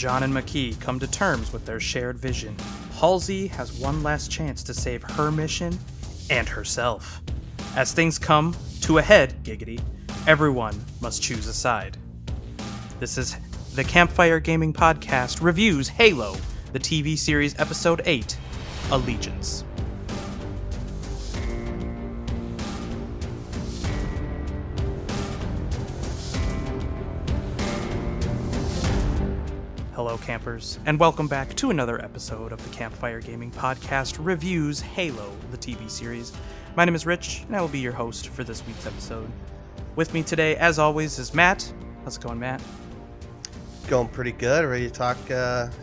John and Makee come to terms with their shared vision, Halsey has one last chance to save her mission and herself. As things come to a head, giggity, everyone must choose a side. This is the Campfire Gaming Podcast reviews Halo, the TV series Episode 8, Allegiance. Hello, campers, and welcome back to another episode of the Campfire Gaming Podcast reviews Halo, the TV series. My name is Rich, and I will be your host for this week's episode. With me today, as always, is Matt. How's it going, Matt? Going pretty good. Ready to talk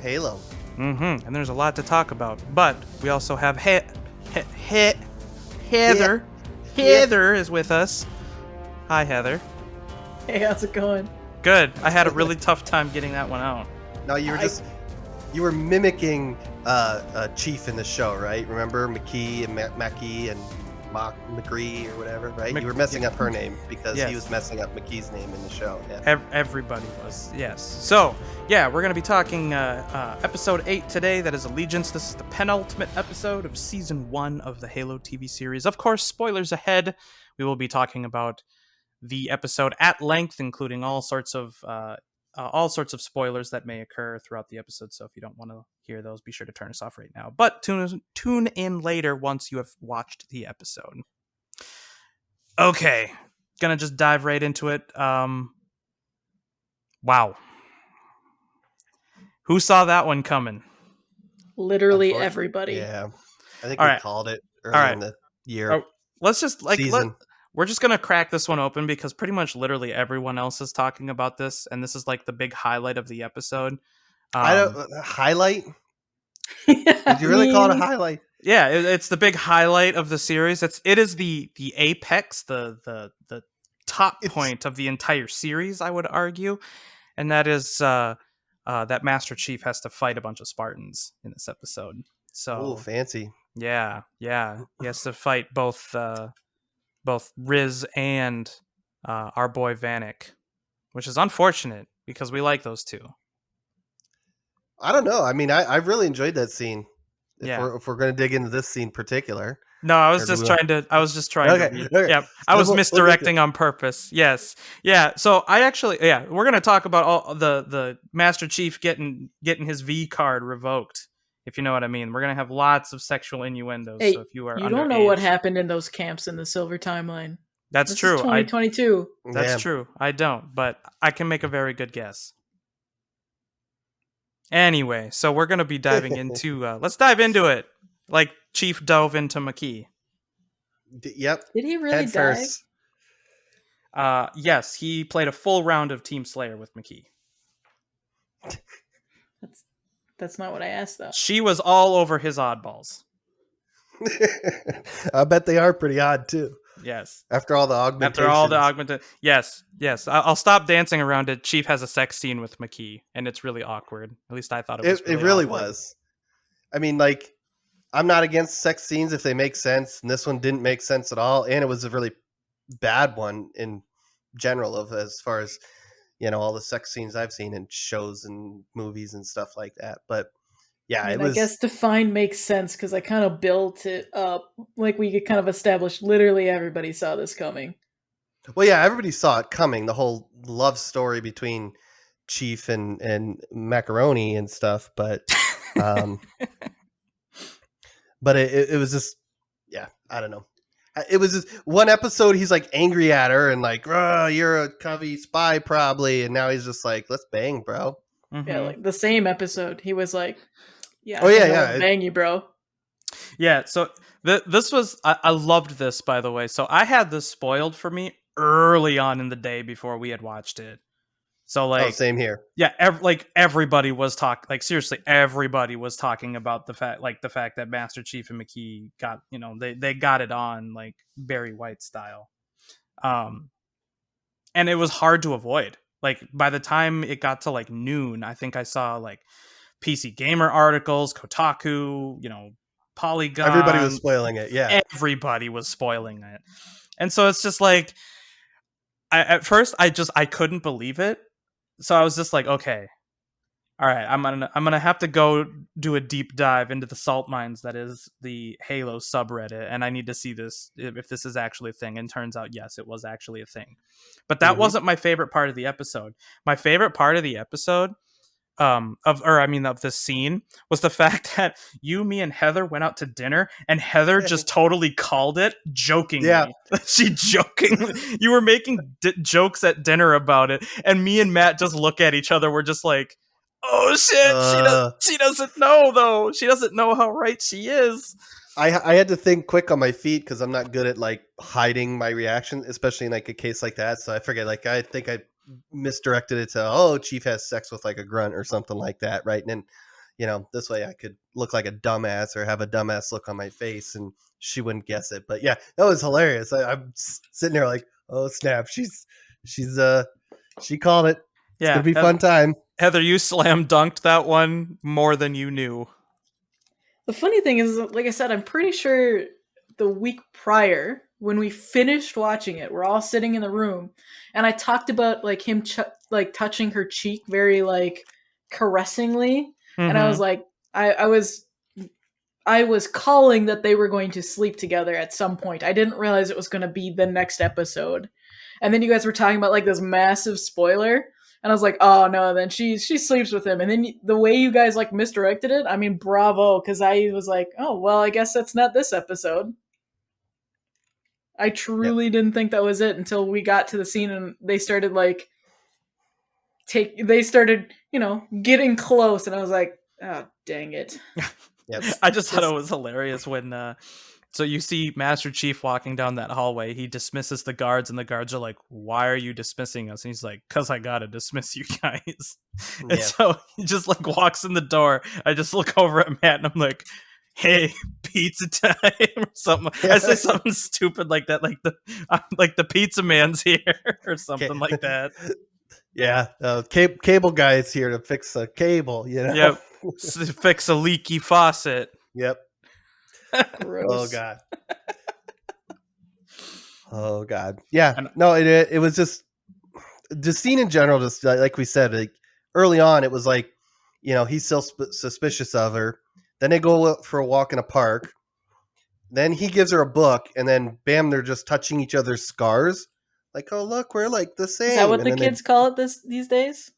Halo. And there's a lot to talk about, but we also have Heather. Heather is with us. Hi, Heather. Hey, how's it going? Good. I had a really tough time getting that one out. No, you were mimicking Chief in the show, right? Remember Makee and Makee and Magree or whatever, right? You were messing up her name because he was messing up Makee's name in the show. Yeah. Everybody was, yes. So, yeah, we're going to be talking episode 8 today. That is Allegiance. This is the penultimate episode of season 1 of the Halo TV series. Of course, spoilers ahead. We will be talking about the episode at length, including all sorts of spoilers that may occur throughout the episode. So if you don't want to hear those, be sure to turn us off right now. But tune in later once you have watched the episode. Okay, gonna just dive right into it. Wow, who saw that one coming? Literally everybody. Yeah, I think we called it early in the year. Let's just we're just going to crack this one open because pretty much literally everyone else is talking about this. And this is like the big highlight of the episode. Highlight? Did you really call it a highlight? Yeah, it's the big highlight of the series. It is the apex, the top point of the entire series, I would argue. And that is that Master Chief has to fight a bunch of Spartans in this episode. So fancy. Yeah. He has to fight both Riz and our boy Vanek, which is unfortunate because we like those two. I don't know. I mean, I really enjoyed that scene. If we're going to dig into this scene in particular. No, I was just trying to. Okay. Yeah, I was misdirecting on purpose. Yes. Yeah. So we're going to talk about all the Master Chief getting his V card revoked. If you know what I mean. We're going to have lots of sexual innuendos. Hey, so if you are you don't know what happened in those camps in the Silver Timeline. That's true. 2022. That's true. I don't, but I can make a very good guess. Anyway, so we're going to be diving into... let's dive into it. Like Chief dove into Makee. Yep. Did he really dive? Yes, he played a full round of Team Slayer with Makee. That's not what I asked, though. She was all over his oddballs. I bet they are pretty odd, too. Yes. After all the augmentations. Yes. I'll stop dancing around it. Chief has a sex scene with Makee, and it's really awkward. At least I thought it was It really was. I mean, like, I'm not against sex scenes if they make sense, and this one didn't make sense at all, and it was a really bad one in general as far as... all the sex scenes I've seen in shows and movies and stuff like that. But yeah, I guess define makes sense because I kind of built it up like we could kind of establish literally everybody saw this coming. Well, yeah, everybody saw it coming. The whole love story between Chief and Macaroni and stuff. But but it was just, I don't know. It was just one episode. He's like angry at her and like, you're a Covey spy probably. And now he's just like, let's bang, bro. Mm-hmm. Yeah, like the same episode. He was like, bang you, bro. Yeah. So this was, I loved this, by the way. So I had this spoiled for me early on in the day before we had watched it. So like, same here. Yeah. Everybody was seriously, everybody was talking about the fact that Master Chief and Makee got, they got it on like Barry White style. And it was hard to avoid. Like by the time it got to like noon, I think I saw like PC Gamer articles, Kotaku, Polygon. Everybody was spoiling it. Yeah. Everybody was spoiling it. And so it's just like, at first I couldn't believe it. So I was just like, okay, All right, I'm gonna have to go do a deep dive into the salt mines that is the Halo subreddit, and I need to see this if this is actually a thing. And turns out, yes, it was actually a thing. But that Hmm. wasn't my favorite part of the episode. My favorite part of the episode, of this scene, was the fact that you, me, and Heather went out to dinner, and Heather just totally called it Yeah. jokingly. She jokingly, you were making jokes at dinner about it, and me and Matt just look at each other. We're just like, oh shit, she doesn't know though. She doesn't know how right she is. I had to think quick on my feet because I'm not good at like hiding my reaction, especially in like a case like that. So I forget. Like I think I misdirected it to, oh, Chief has sex with like a grunt or something like that, right? And then, this way I could look like a dumbass or have a dumbass look on my face, and she wouldn't guess it. But yeah, that was hilarious. I'm sitting there like, oh snap, she called it. It's Yeah, gonna be fun time. Heather, you slam dunked that one more than you knew. The funny thing is, like I said, I'm pretty sure the week prior, when we finished watching it, we're all sitting in the room, and I talked about like him like touching her cheek very like caressingly, and I was like, I was calling that they were going to sleep together at some point. I didn't realize it was going to be the next episode, and then you guys were talking about like this massive spoiler. And I was like, oh no, then she sleeps with him. And then the way you guys like misdirected it, I mean, bravo, because I was like, oh well, I guess that's not this episode. I truly didn't think that was it until we got to the scene and they started like getting close, and I was like, oh dang it. Yep. I just thought it was hilarious when so you see Master Chief walking down that hallway. He dismisses the guards, and the guards are like, "Why are you dismissing us?" And he's like, "Cause I gotta dismiss you guys." And Yeah. so he just like walks in the door. I just look over at Matt, and I'm like, "Hey, pizza time," or something. I say something stupid like that, like the pizza man's here, or something like that. Yeah, cable guy is here to fix a cable. Yep, fix a leaky faucet. Yep. Gross. Oh god. Oh god. Yeah. No, it was just the scene in general. Just like we said, like early on, it was like, he's still suspicious of her. Then they go for a walk in a park. Then he gives her a book, and then bam, they're just touching each other's scars. Like, oh look, we're like the same. Is that what and the kids call it these days?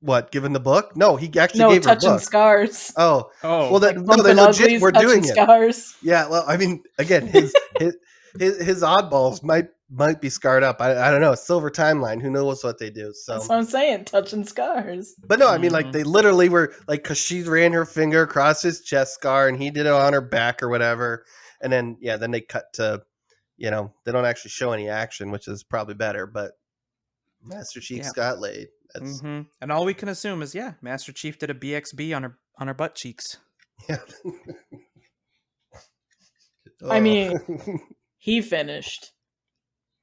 What? Given the bobook? No, he actually gave her a touching book. scars. Oh, Oh, well, Like no, they legit uglies, were doing it. Scars. Yeah, well, I mean, again, his oddballs might be scarred up. I don't know. Silver timeline. Who knows what they do? So That's what I'm saying. Touching scars. but no, I mean, like they literally were like, because she ran her finger across his chest scar, and he did it on her back or whatever. And then then they cut to, they don't actually show any action, which is probably better. But Master Chief's got laid. And all we can assume is, Master Chief did a BXB on her butt cheeks. Yeah. I mean, he finished.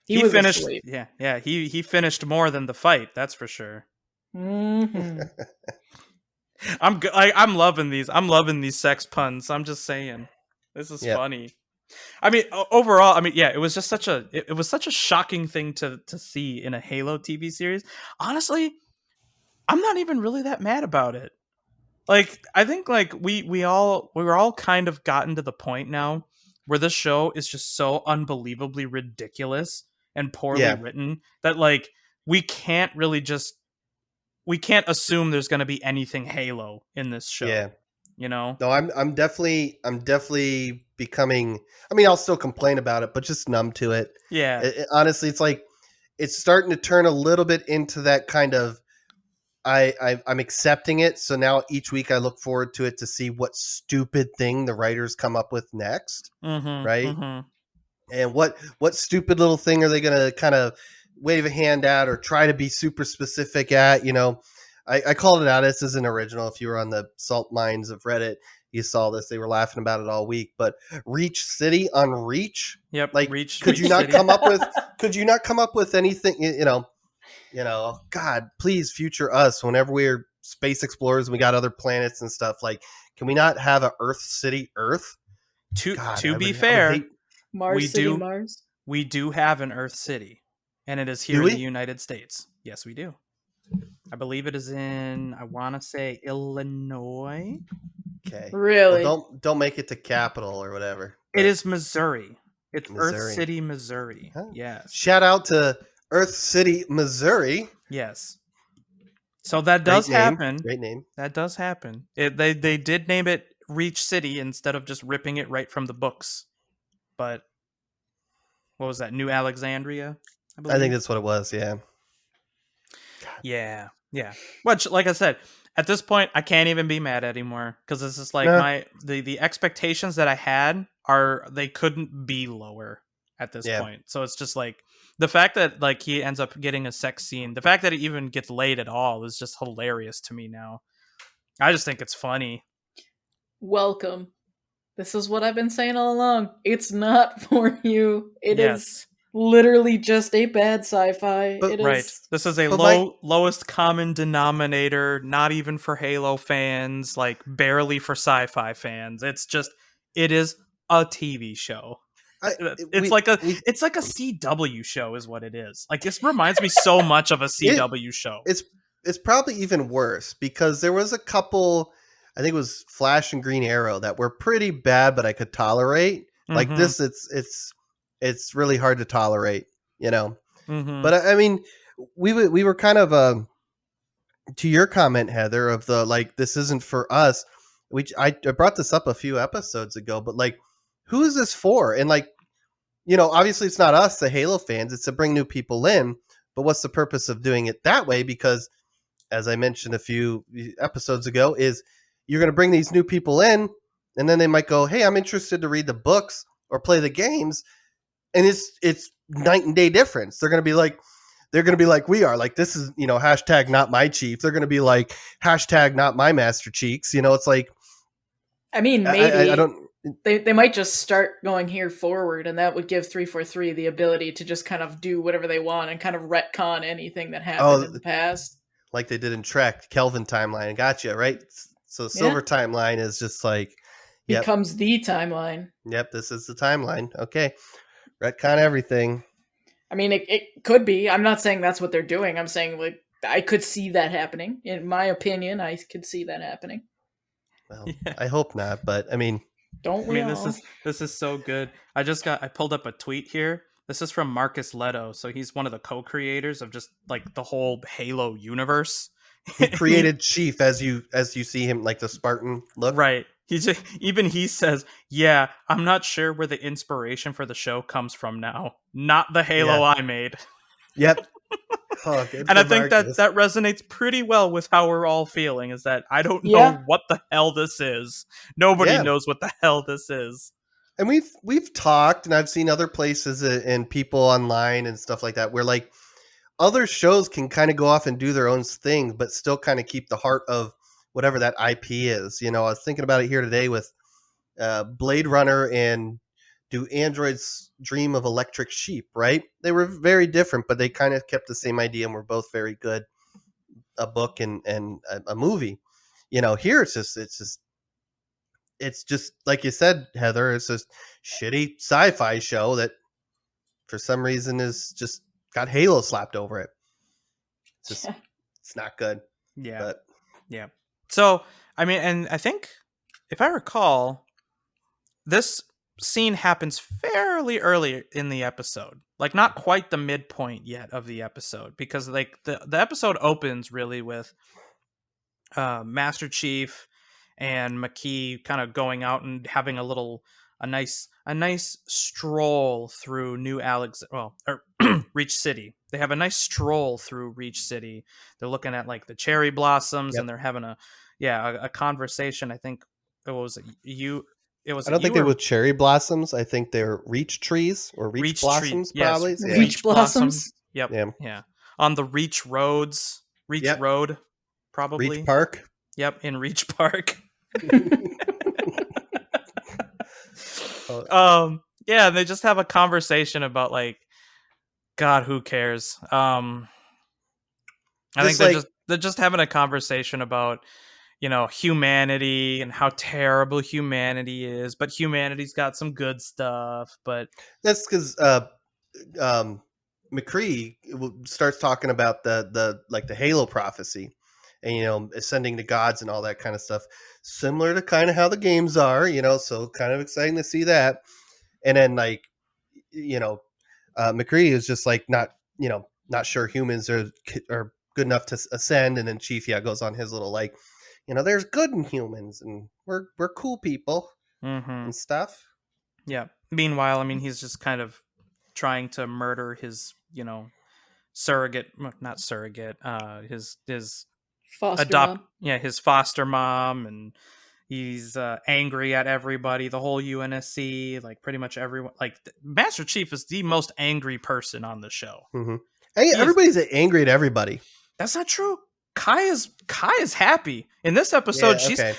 He was finished. asleep. Yeah. He finished more than the fight. That's for sure. Mm-hmm. I'm loving these. I'm loving these sex puns. I'm just saying, this is funny. I mean, overall, it was just such a shocking thing to see in a Halo TV series. Honestly, I'm not even really that mad about it. Like, I think like we're all kind of gotten to the point now where this show is just so unbelievably ridiculous and poorly written that like we can't assume there's going to be anything Halo in this show. Yeah. No, I'm definitely becoming. I mean, I'll still complain about it, but just numb to it. Yeah. Honestly, it's like it's starting to turn a little bit into that kind of. I'm accepting it. So now each week I look forward to it to see what stupid thing the writers come up with next, right? And what stupid little thing are they going to kind of wave a hand at or try to be super specific at? I called it out. This is an original. If you were on the salt mines of Reddit, you saw this. They were laughing about it all week. But Reach City on Reach. Yep. Like, Reach. Could you not come up with? Could you not come up with anything? God, please, future us. Whenever we're space explorers and we got other planets and stuff, like, can we not have a Earth City Earth? To be fair, Mars City, Mars. We do have an Earth City, and it is here in the United States. Yes, we do. I believe it is in, I want to say, Illinois. Okay. Well, Really? don't make it to capital or whatever. It But is Missouri. It's Earth Missouri. City, Missouri. Huh. Yes. Shout out to Earth City, Missouri. Yes. So that Great does name. happen. Great name. That does happen. They did name it Reach City instead of just ripping it right from the books. But what was that? New Alexandria, I I believe. think that's what it was. Yeah. Yeah. Yeah. Which, like I said, at this point I can't even be mad anymore because this is like Nah. the expectations that I had they couldn't be lower at this Yeah. point. So it's just like the fact that like he ends up getting a sex scene, the fact that he even gets laid at all is just hilarious to me now. I just think it's funny. Welcome. This is what I've been saying all along. It's not for you. It is Yes. literally just a bad sci-fi. But It Right. is. This is a but my lowest common denominator, not even for Halo fans, like barely for sci-fi fans. It is a TV show. I It's we like a we it's like a CW show is what it is. Like this reminds me so much of a it CW show. it's probably even worse because there was a couple. I think it was Flash and Green Arrow that were pretty bad, but I could tolerate. Like Mhm. this, it's really hard to tolerate, you know. Mhm. But I mean, we were kind of to your comment, Heather, of the like this isn't for us. I brought this up a few episodes ago, but like, who is this for? And like, obviously it's not us, the Halo fans. It's to bring new people in. But what's the purpose of doing it that way? Because as I mentioned a few episodes ago, is you're going to bring these new people in, and then they might go, "Hey, I'm interested to read the books or play the games," and it's night and day difference. They're going to be like we are. Like this is hashtag not my chief. They're going to be like hashtag not my master cheeks. It's like I mean, I maybe don't. they might just start going here forward, and that would give 343 the ability to just kind of do whatever they want and kind of retcon anything that happened Oh, in the past. like they did in Trek Kelvin timeline. Gotcha, right? So Yeah. silver timeline is just like, yep, Becomes the timeline. yep. This is the timeline. Okay, retcon everything. I mean, it could be. I'm not saying that's what they're doing. I'm saying, like, I could see that happening. In my opinion, I could see that happening. Well, Yeah. I hope not, but I mean, Don't I we mean, all? this is so good. I pulled up a tweet here. This is from Marcus Leto, so he's one of the co-creators of just like the whole Halo universe. he created Chief as you see him, like the Spartan look. Right. Even he says, "Yeah, I'm not sure where the inspiration for the show comes from now. Not the Halo Yeah. I made." Yep. Oh, good And for I think Marcus. that resonates pretty well with how we're all feeling is that I don't know Yeah. what the hell this is. Nobody Yeah. knows what the hell this is. And we've talked, and I've seen other places and people online and stuff like that where like other shows can kind of go off and do their own thing, but still kind of keep the heart of whatever that IP is. I was thinking about it here today with Blade Runner and Do Androids Dream of Electric Sheep, right? They were very different, but they kind of kept the same idea and were both very good. A book and a movie. Here it's just like you said, Heather, it's just shitty sci-fi show that for some reason is just got Halo slapped over it. It's just it's not good. Yeah. But Yeah. So, I mean, and I think if I recall, this scene happens fairly early in the episode. Like not quite the midpoint yet of the episode because like the episode opens really with Master Chief and Makee kind of going out and having a nice stroll through Reach City. They have a nice stroll through Reach City. They're looking at like the cherry blossoms and yep. they're having a conversation. I think it was you I don't think they or were cherry blossoms. I think they're reach trees or reach Reach Tree. blossoms, Yes, probably. Yeah. Reach blossoms. Yep. Yeah. Yeah. On the Reach Roads. Reach Yep. Road, Reach probably. Park. Yep, in Reach Park. Yeah, they just have a conversation about like God, who cares? I think Just like they're just having a conversation about, humanity and how terrible humanity is, but humanity's got some good stuff, but that's because um Makee starts talking about the Halo prophecy, and ascending to gods and all that kind of stuff, similar to kind of how the games are. So kind of exciting to see that. And then you know, Makee is just like not sure humans are good enough to ascend, and then Chief goes on his little there's good in humans, and we're cool people Mm-hmm. and stuff. Yeah. Meanwhile, I mean, he's just kind of trying to murder his, surrogate, not surrogate, his Foster mom. his foster mom, and he's angry at everybody, the whole UNSC, like pretty much everyone. Like Master Chief is the most angry person on the show. Mm-hmm. Hey, He is. everybody's angry at everybody. That's not true. Kai is happy in this episode. Yeah,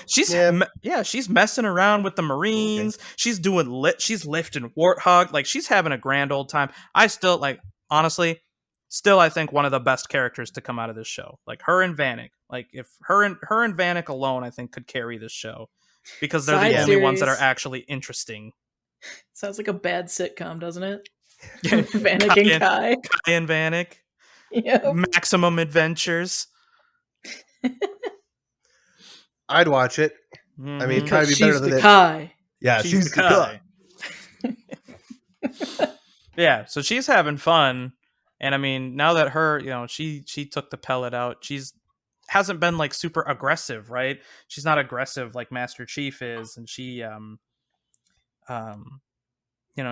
okay. She's messing around with the Marines. Okay. She's lifting Warthog. Like she's having a grand old time. I still honestly, I think one of the best characters to come out of this show. Like her and Vanek. Like if her and Vanek alone, I think could carry this show because they're Side the only ones that series. are actually interesting. Sounds like a bad sitcom, doesn't it? Yeah, Vanek and Kai. Kai and Vanek. Yep. Maximum Adventures. I'd watch it. Mm-hmm. I mean, Because it'd be better she's than the it. Kai. Yeah, she's the Kai. Yeah, so she's having fun, and I mean, now that her, she took the pellet out, hasn't been like super aggressive, right? She's not aggressive like Master Chief is, and she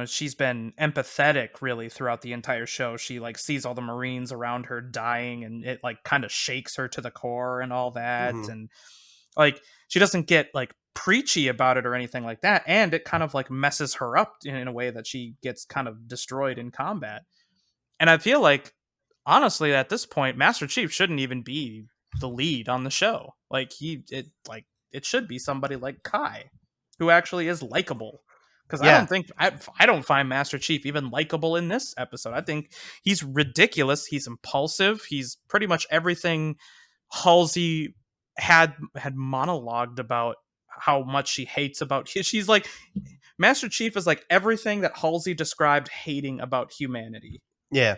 she's been empathetic really throughout the entire show. She like sees all the Marines around her dying, and it like kind of shakes her to the core and all that. Mhm. And like she doesn't get like preachy about it or anything like that, and it kind of like messes her up in a way that she gets kind of destroyed in combat. And I feel like honestly at this point Master Chief shouldn't even be the lead on the show. Like it should be somebody like Kai who actually is likable. Because I don't find Master Chief even likable in this episode. I think he's ridiculous. He's impulsive. He's pretty much everything Halsey had monologued about how much she hates about. She's like Master Chief is like everything that Halsey described hating about humanity. Yeah.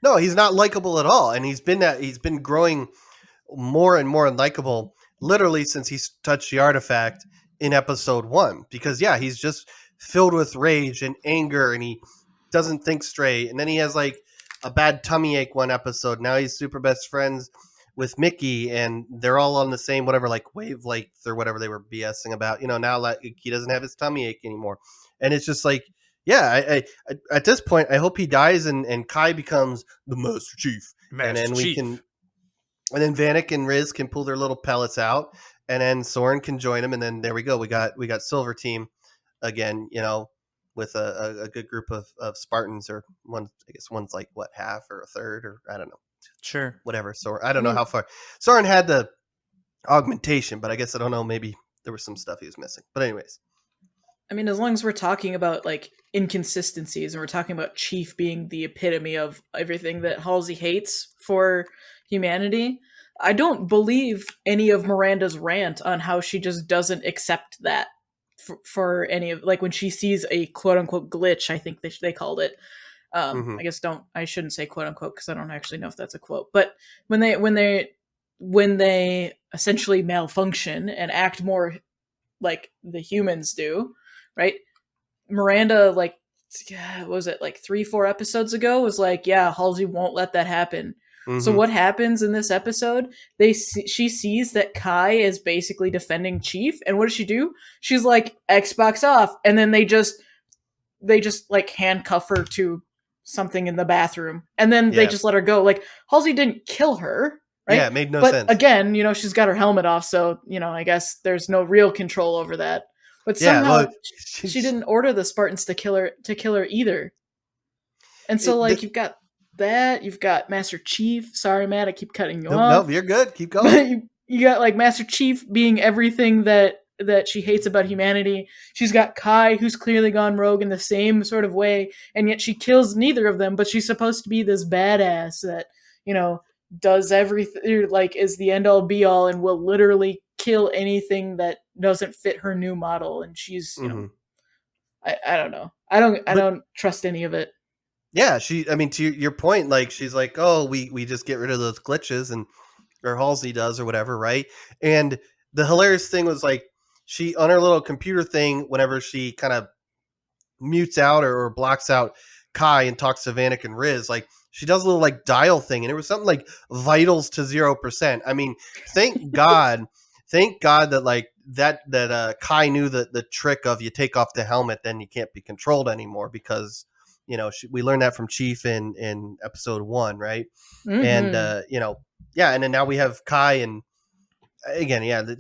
No, he's not likable at all, and he's been growing more and more unlikable literally since he's touched the artifact in episode 1, because he's just filled with rage and anger, and he doesn't think straight, and then he has like a bad tummy ache one episode. Now he's super best friends with Makee, and they're all on the same whatever like wavelength or whatever they were BSing about. Now like he doesn't have his tummy ache anymore, and it's just like I at this point I hope he dies and Kai becomes the Master Chief, and then we can. And then Vanek and Riz can pull their little pellets out, and then Soren can join them, and then there we go. We got Silver Team again, with a good group of Spartans, or one. I guess one's like what, half or a third, or I don't know. Sure, whatever. So I don't know how far Soren had the augmentation, but I guess I don't know. Maybe there was some stuff he was missing. But anyways, I mean, as long as we're talking about like inconsistencies and we're talking about Chief being the epitome of everything that Halsey hates for humanity, I don't believe any of Miranda's rant on how she just doesn't accept that for any of, like when she sees a quote unquote glitch, I think they called it. I guess I shouldn't say quote unquote because I don't actually know if that's a quote. But when they essentially malfunction and act more like the humans do, right? Miranda, like, what was it, like 3-4 episodes ago, was like, yeah, Halsey won't let that happen. So what happens in this episode? She sees that Kai is basically defending Chief, and what does she do? She's like, Xbox off, and then they just like handcuff her to something in the bathroom, and then they just let her go. Like Halsey didn't kill her, right? Yeah, it made no sense. But again, she's got her helmet off, so I guess there's no real control over that. But somehow she didn't order the Spartans to kill her either. And so you've got that, you've got Master Chief. Sorry, Matt, I keep cutting you off. No, you're good. Keep going. You got like Master Chief being everything that she hates about humanity. She's got Kai, who's clearly gone rogue in the same sort of way, and yet she kills neither of them, but she's supposed to be this badass that, does everything, like is the end all be all and will literally kill anything that doesn't fit her new model. And she's, I don't know. I don't trust any of it. Yeah, I mean, to your point, like she's like, oh, we just get rid of those glitches, and or Halsey does or whatever, right? And the hilarious thing was like she on her little computer thing, whenever she kind of mutes out or blocks out Kai and talks to Vanek and Riz, like she does a little like dial thing, and it was something like vitals to 0%. I mean, thank God, thank God that like that Kai knew the trick of you take off the helmet, then you can't be controlled anymore because we learned that from Chief in episode 1, right? And Mm-hmm. yeah, and then now we have Kai, and again, yeah, it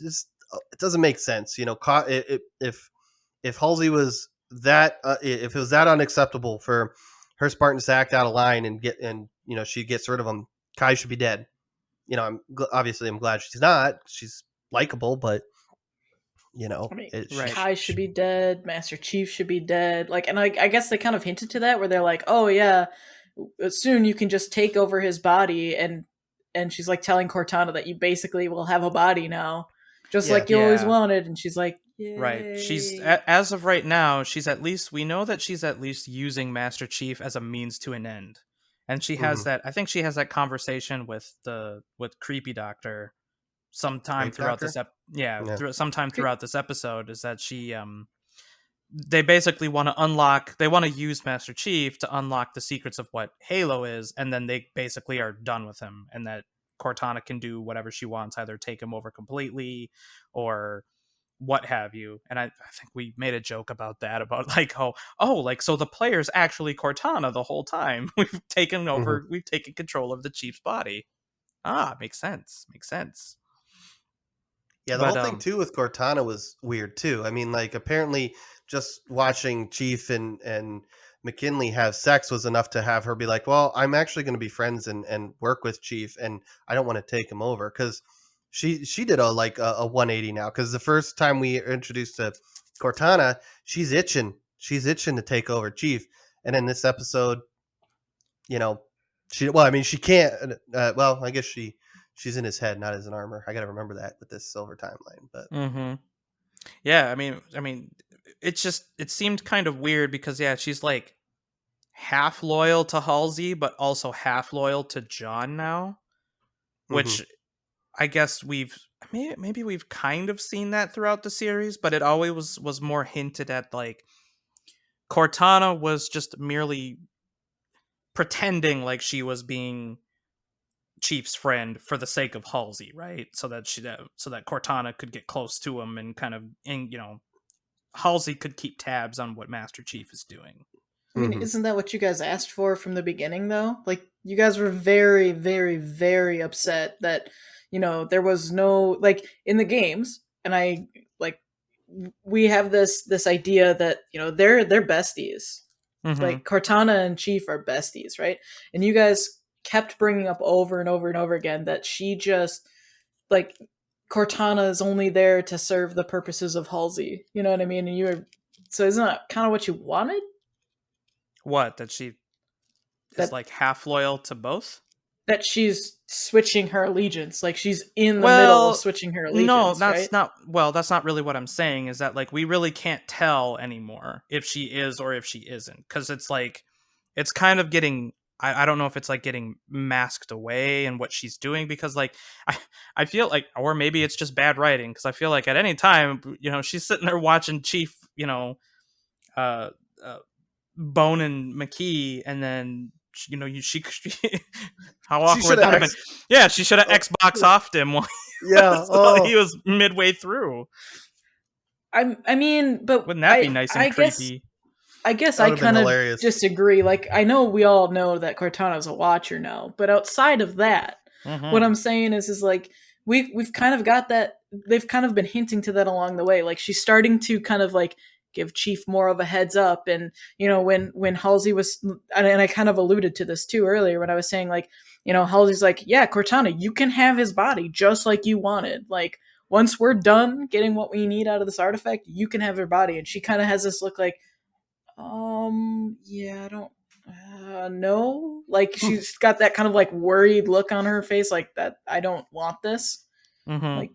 doesn't make sense, if Halsey was that if it was that unacceptable for her Spartans to act out of line and she gets rid of him, Kai should be dead. Obviously I'm glad she's not. She's likable, but I mean, Right. Kai should be dead. Master Chief should be dead. Like, and I guess they kind of hinted to that where they're like, "Oh yeah, soon you can just take over his body," and she's like telling Cortana that you basically will have a body now, just yeah. like you always Yeah. wanted. And she's like, Right. She's "Yay!" as of right now, we know that she's at least using Master Chief as a means to an end. And she has Mm-hmm. that I think she has that conversation with Creepy Doctor sometime Grape throughout Doctor. this Yeah. sometime throughout this episode, is that she they basically want to use Master Chief to unlock the secrets of what Halo is, and then they basically are done with him, and that Cortana can do whatever she wants, either take him over completely or what have you. And I think we made a joke about that, about like, like, so the player's actually Cortana the whole time. Mm-hmm. We've taken control of the Chief's body. Ah, makes sense. Yeah, the But whole thing too with Cortana was weird too. I mean, like apparently just watching Chief and McKinley have sex was enough to have her be like, "Well, I'm actually going to be friends and work with Chief, and I don't want to take him over." Because she did a 180 now. Because the first time we are introduced to Cortana, she's itching to take over Chief, and in this episode, you know, I mean, she can't. Well, I guess she's in his head, not as an armor. I got to remember that with this silver timeline, but. mm-hmm. Yeah, I mean, it seemed kind of weird because yeah, she's like half loyal to Halsey, but also half loyal to John now, Mm-hmm. which I guess maybe we've kind of seen that throughout the series, but it always was more hinted at, like Cortana was just merely pretending like she was being Chief's friend for the sake of Halsey, right? So that Cortana could get close to him and kind of, and Halsey could keep tabs on what Master Chief is doing. I mean, Mm-hmm. isn't that what you guys asked for from the beginning, though? Like, you guys were very, very, very upset that, there was no, like, in the games, and like, we have this idea that, they're besties. Mm-hmm. Like, Cortana and Chief are besties, right? And you guys kept bringing up over and over and over again that she just, like, Cortana is only there to serve the purposes of Halsey. You know what I mean? And so isn't that kind of what you wanted? What, that she is That like half loyal to both? she's switching her allegiance. Like she's in the middle of Well, switching her no, allegiance, right? that's not really what I'm saying, is that like we really can't tell anymore if she is or if she isn't, because it's like it's kind of getting, I don't know if it's like getting masked away and what she's doing, because like I, I feel like, or maybe it's just bad writing, because I feel like at any time, she's sitting there watching Chief, uh, uh boning Makee, and then she how She awkward should would that have. have been. Yeah, she should have Oh, Xbox offed him while yeah. he Oh, was midway through. I mean, but Wouldn't that be nice and creepy? I guess that I would have been kind of hilarious. disagree. Like I know we all know that Cortana's a watcher now, but outside of that, what Mm-hmm. I'm saying is like we've kind of got that. They've kind of been hinting to that along the way. Like she's starting to kind of like give Chief more of a heads up, and when Halsey was, and I kind of alluded to this too earlier when I was saying like Halsey's like, yeah, Cortana, you can have his body just like you wanted. Like once we're done getting what we need out of this artifact, you can have her body. And she kind of has this look like, yeah, I don't no. Like she's got that kind of like worried look on her face, like that I don't want this. Mm-hmm. Like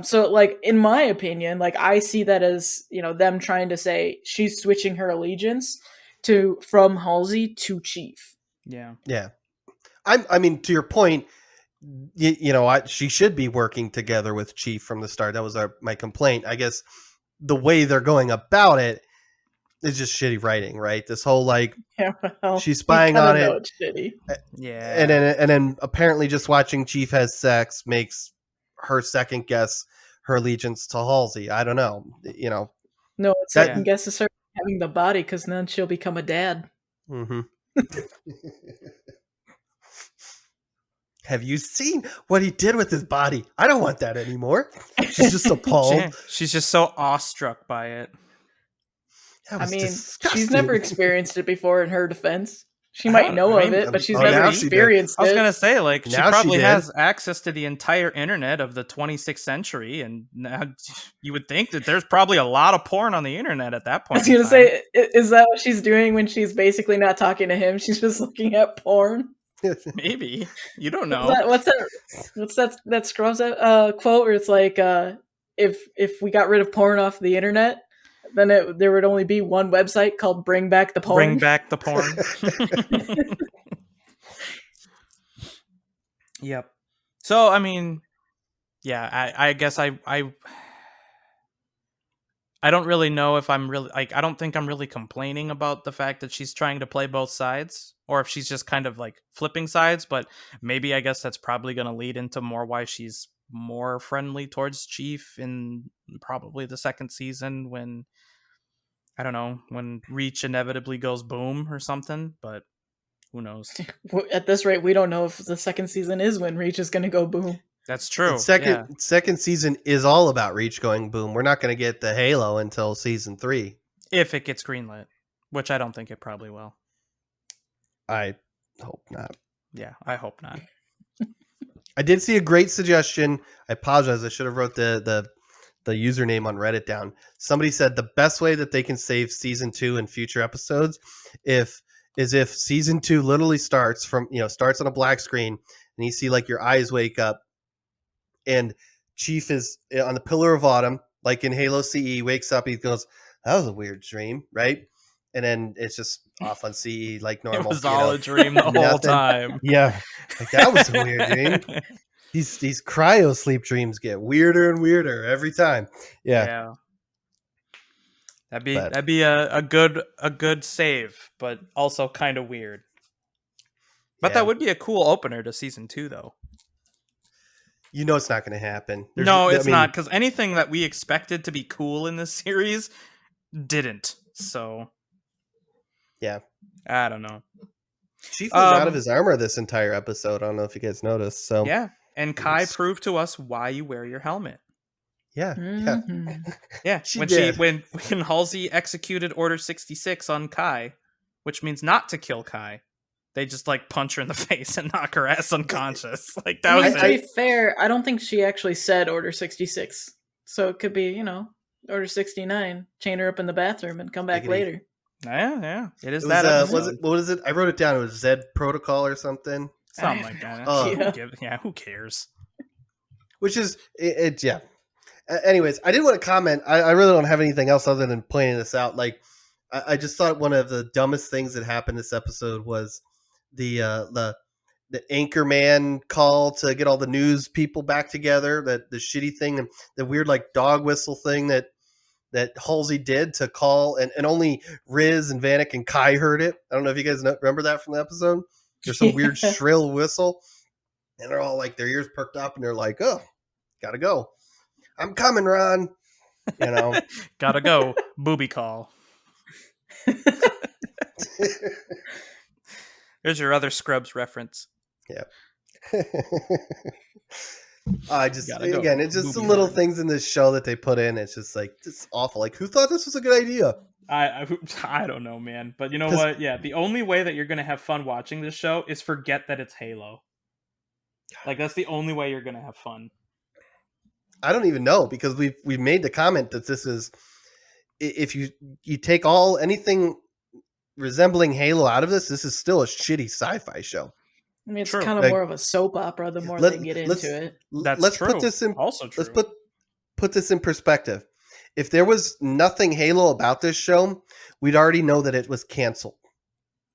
so like in my opinion, like I see that as, them trying to say she's switching her allegiance, from Halsey to Chief. Yeah. Yeah. I mean, to your point, she should be working together with Chief from the start. That was my complaint. I guess the way they're going about it is just shitty writing, right? This whole like Yeah, well, she's spying on it, it's shitty. Yeah. and then apparently just watching Chief has sex makes her second guess her allegiance to Halsey. I don't know, No, it's that. second guesses her having the body because then she'll become a dad. Mm-hmm. Have you seen what he did with his body? I don't want that anymore. She's just appalled. She's just so awestruck by it. That was disgusting. She's never experienced it before. In her defense, she might know of it, but she's never now she did. experienced it. I was gonna say, like, she Now she probably did. has access to the entire internet of the 26th century, and now you would think that there's probably a lot of porn on the internet at that I point. was gonna say, is that what she's doing when she's basically not talking to him? She's just looking at porn. Maybe, you don't know. What's that Scrubs quote where it's like, if we got rid of porn off the internet, then there would only be one website called Bring Back the Porn. Bring back the porn. Yep. So I mean, yeah, I guess I don't really know if I'm really like, I don't think I'm really complaining about the fact that she's trying to play both sides, or if she's just kind of like flipping sides, but maybe I guess that's probably going to lead into more why she's more friendly towards Chief in probably the second season when, I don't know, when Reach inevitably goes boom or something, but who knows? At this rate, we don't know if the second season is when Reach is going to go boom. That's true. Second season is all about Reach going boom. We're not going to get the Halo until season 3. If it gets greenlit, which I don't think it probably will. I hope not. Yeah, I hope not. I did see a great suggestion. I apologize. I should have wrote the username on Reddit down. Somebody said the best way that they can save season 2 in future episodes is if season 2 literally starts on a black screen and you see like your eyes wake up and Chief is on the Pillar of Autumn, like in Halo CE, wakes up, he goes, that was a weird dream, right? And then it's just off on CE like normal. It was all a dream the whole time. Yeah, like that was a weird dream. These cryo sleep dreams get weirder and weirder every time. Yeah. That'd be a good save, but also kind of weird. But that would be a cool opener to season 2, though. You know it's not going to happen. It's not, because anything that we expected to be cool in this series didn't. So, yeah, I don't know. Chief was out of his armor this entire episode. I don't know if you guys noticed. So yeah, and Kai proved to us why you wear your helmet. Yeah, yeah. When Halsey executed Order 66 on Kai, which means not to kill Kai. They just like punch her in the face and knock her ass unconscious. Like that was. To be fair, I don't think she actually said Order 66, so it could be Order 69. Chain her up in the bathroom and come back later. Yeah, it is that. What is it? I wrote it down. It was Zed Protocol or something. Something like that. Who cares? Which is it? Yeah. Anyways, I did want to comment. I really don't have anything else other than pointing this out. Like, I just thought one of the dumbest things that happened this episode was the Anchorman call to get all the news people back together. That the shitty thing and the weird like dog whistle thing that Halsey did to call, and only Riz and Vanek and Kai heard it. I don't know if you guys remember that from the episode. There's some weird shrill whistle, and they're all like their ears perked up, and they're like, "Oh, gotta go. I'm coming, Ron." Gotta go. Booby call. Here's your other Scrubs reference. Yeah. It's just the little things in this show that they put in. It's just like, it's awful. Like, who thought this was a good idea? I don't know, man. But you know what? Yeah, the only way that you're going to have fun watching this show is forget that it's Halo. Like, that's the only way you're going to have fun. I don't even know, because we've made the comment that this is, if you take anything resembling Halo out of this is still a shitty sci-fi show. I mean, it's kind of more of a soap opera the more they get into it. Let's true. put this in also true. Let's put this in perspective. if there was nothing Halo about this show, we'd already know that it was canceled.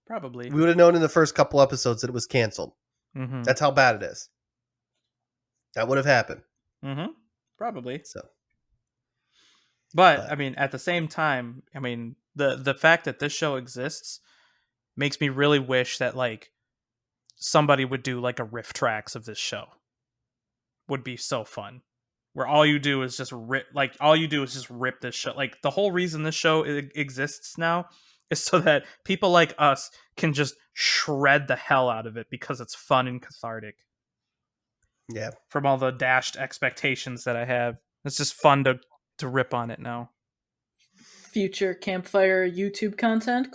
Probably. We would have known in the first couple episodes that it was canceled. Mm-hmm. That's how bad it is. That would have happened. Mm-hmm. Probably. So, But I mean, at the same time, I mean, the fact that this show exists makes me really wish that like somebody would do like a riff tracks of this show. Would be so fun. Where all you do is just rip this show. Like the whole reason this show exists now is so that people like us can just shred the hell out of it because it's fun and cathartic. yeah. From all the dashed expectations that I have. It's just fun to rip on it now. Future campfire YouTube content? ?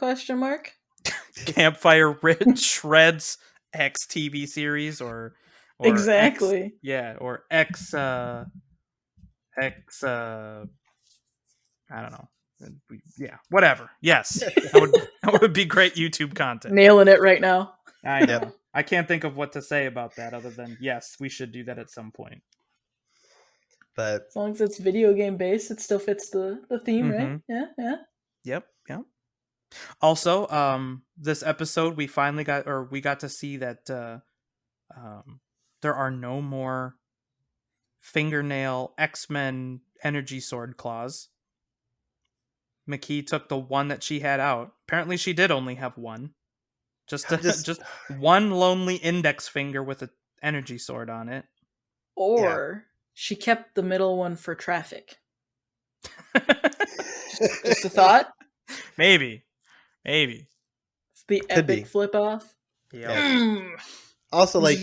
Campfire Rich Shreds X TV series or Exactly. X, yeah, or X I don't know. Yeah, whatever. Yes. That would be great YouTube content. Nailing it right now. I know. Yep. I can't think of what to say about that other than yes, we should do that at some point. But as long as it's video game based, it still fits the theme, right? Yeah. Yep. Also, this episode we got to see that there are no more fingernail X-Men energy sword claws. Makee took the one that she had out. Apparently she did only have one. Just one lonely index finger with an energy sword on it. Or she kept the middle one for traffic. just a thought? Maybe. It's the epic flip off. Yeah. Also, like,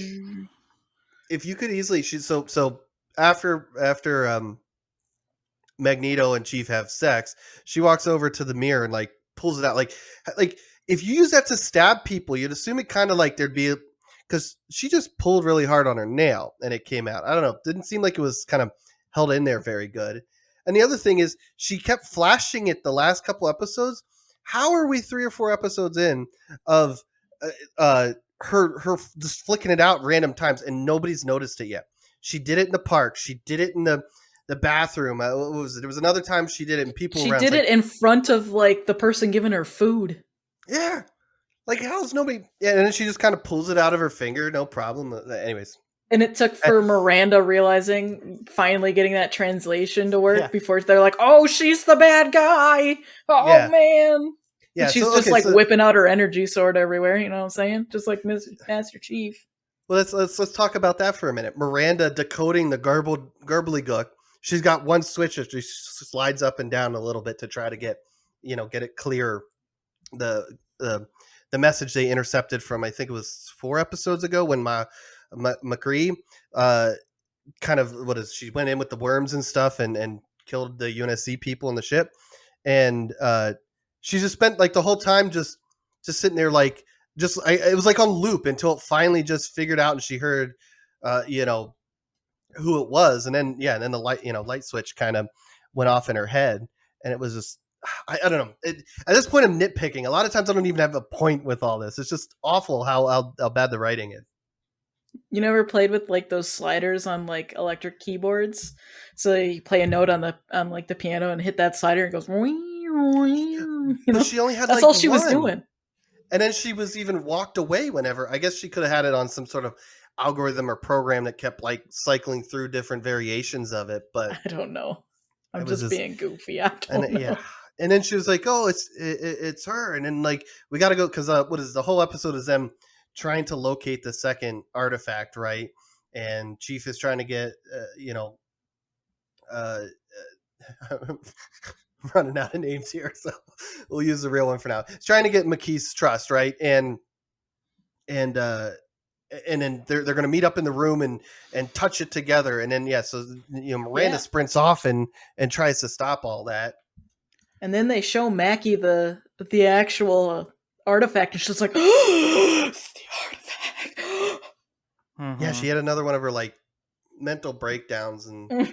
if you could easily so after Magneto and Chief have sex, she walks over to the mirror and like pulls it out. Like if you use that to stab people, you'd assume it kind of like there'd be because she just pulled really hard on her nail and it came out. I don't know. Didn't seem like it was kind of held in there very good. And the other thing is she kept flashing it the last couple episodes. How are we 3 or 4 episodes in of her just flicking it out random times and nobody's noticed it yet? She did it in the park. She did it in the bathroom. What was it? There was another time she did it and people she did it in front of like the person giving her food. Yeah. Like how's nobody and then she just kind of pulls it out of her finger, no problem. Anyways. And it took for Miranda finally getting that translation to work before they're like, oh, she's the bad guy. Oh, man. Yeah, and she's whipping out her energy sword everywhere. You know what I'm saying? Just like Master Chief. Well, let's talk about that for a minute. Miranda decoding the garbly-gook. She's got one switch that she slides up and down a little bit to try to get it clear. The message they intercepted from, I think it was 4 episodes ago when Makee she went in with the worms and stuff and killed the UNSC people in the ship, and she just spent like the whole time just sitting there like it was like on loop until it finally just figured out and she heard who it was, and then the light switch kind of went off in her head, and it was just I don't know. At this point, I'm nitpicking. A lot of times, I don't even have a point with all this. It's just awful how bad the writing is. You never played with like those sliders on like electric keyboards? So you play a note on the piano and hit that slider and it goes. But she only had that's all she was doing. And then she was even walked away whenever. I guess she could have had it on some sort of algorithm or program that kept like cycling through different variations of it. But I don't know. I'm just being goofy. I don't know. Yeah. And then she was like, "Oh, it's her." And then like we got to go because the whole episode is them trying to locate the second artifact, right? And Chief is trying to get running out of names here, so we'll use the real one for now. He's trying to get Makee's trust, right? And then they're going to meet up in the room and touch it together, and then Miranda sprints off and tries to stop all that. And then they show Makee the actual artifact, and she's like, "Oh, it's the artifact." Mm-hmm. Yeah, she had another one of her like mental breakdowns, and oh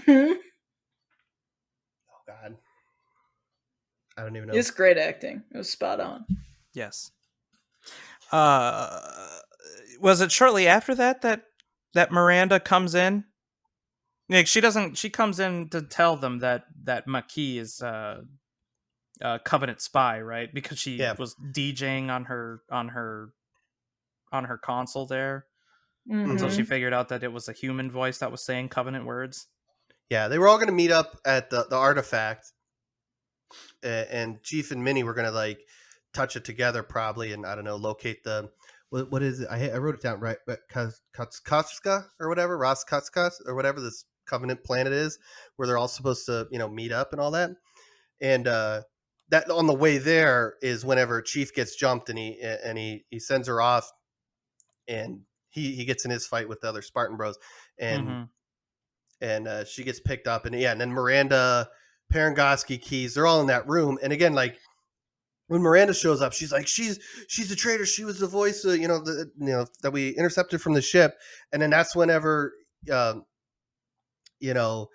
god, I don't even know. It's great acting. It was spot on. Yes. Was it shortly after that Miranda comes in Yeah, she doesn't. She comes in to tell them that Makee is a Covenant spy, right? Because she Yeah, was DJing on her console there until hmm she Mm-hmm. figured out that it was a human voice that was saying Covenant words. yeah. They were all going to meet up at the artifact, and Chief and Minnie were going to like touch it together probably, and I don't know, locate the what is it? I wrote it down right, but Kotska or whatever, Roskotska or whatever this Covenant planet is, where they're all supposed to meet up and all that, and that on the way there is whenever Chief gets jumped and he sends her off, and he gets in his fight with the other Spartan Bros, and Mm-hmm. she gets picked up, and yeah, and then Miranda, Parangoski, Keys, they're all in that room, and again, like when Miranda shows up, she's like, she's a traitor. She was the voice, that we intercepted from the ship, and then that's whenever, um, you know,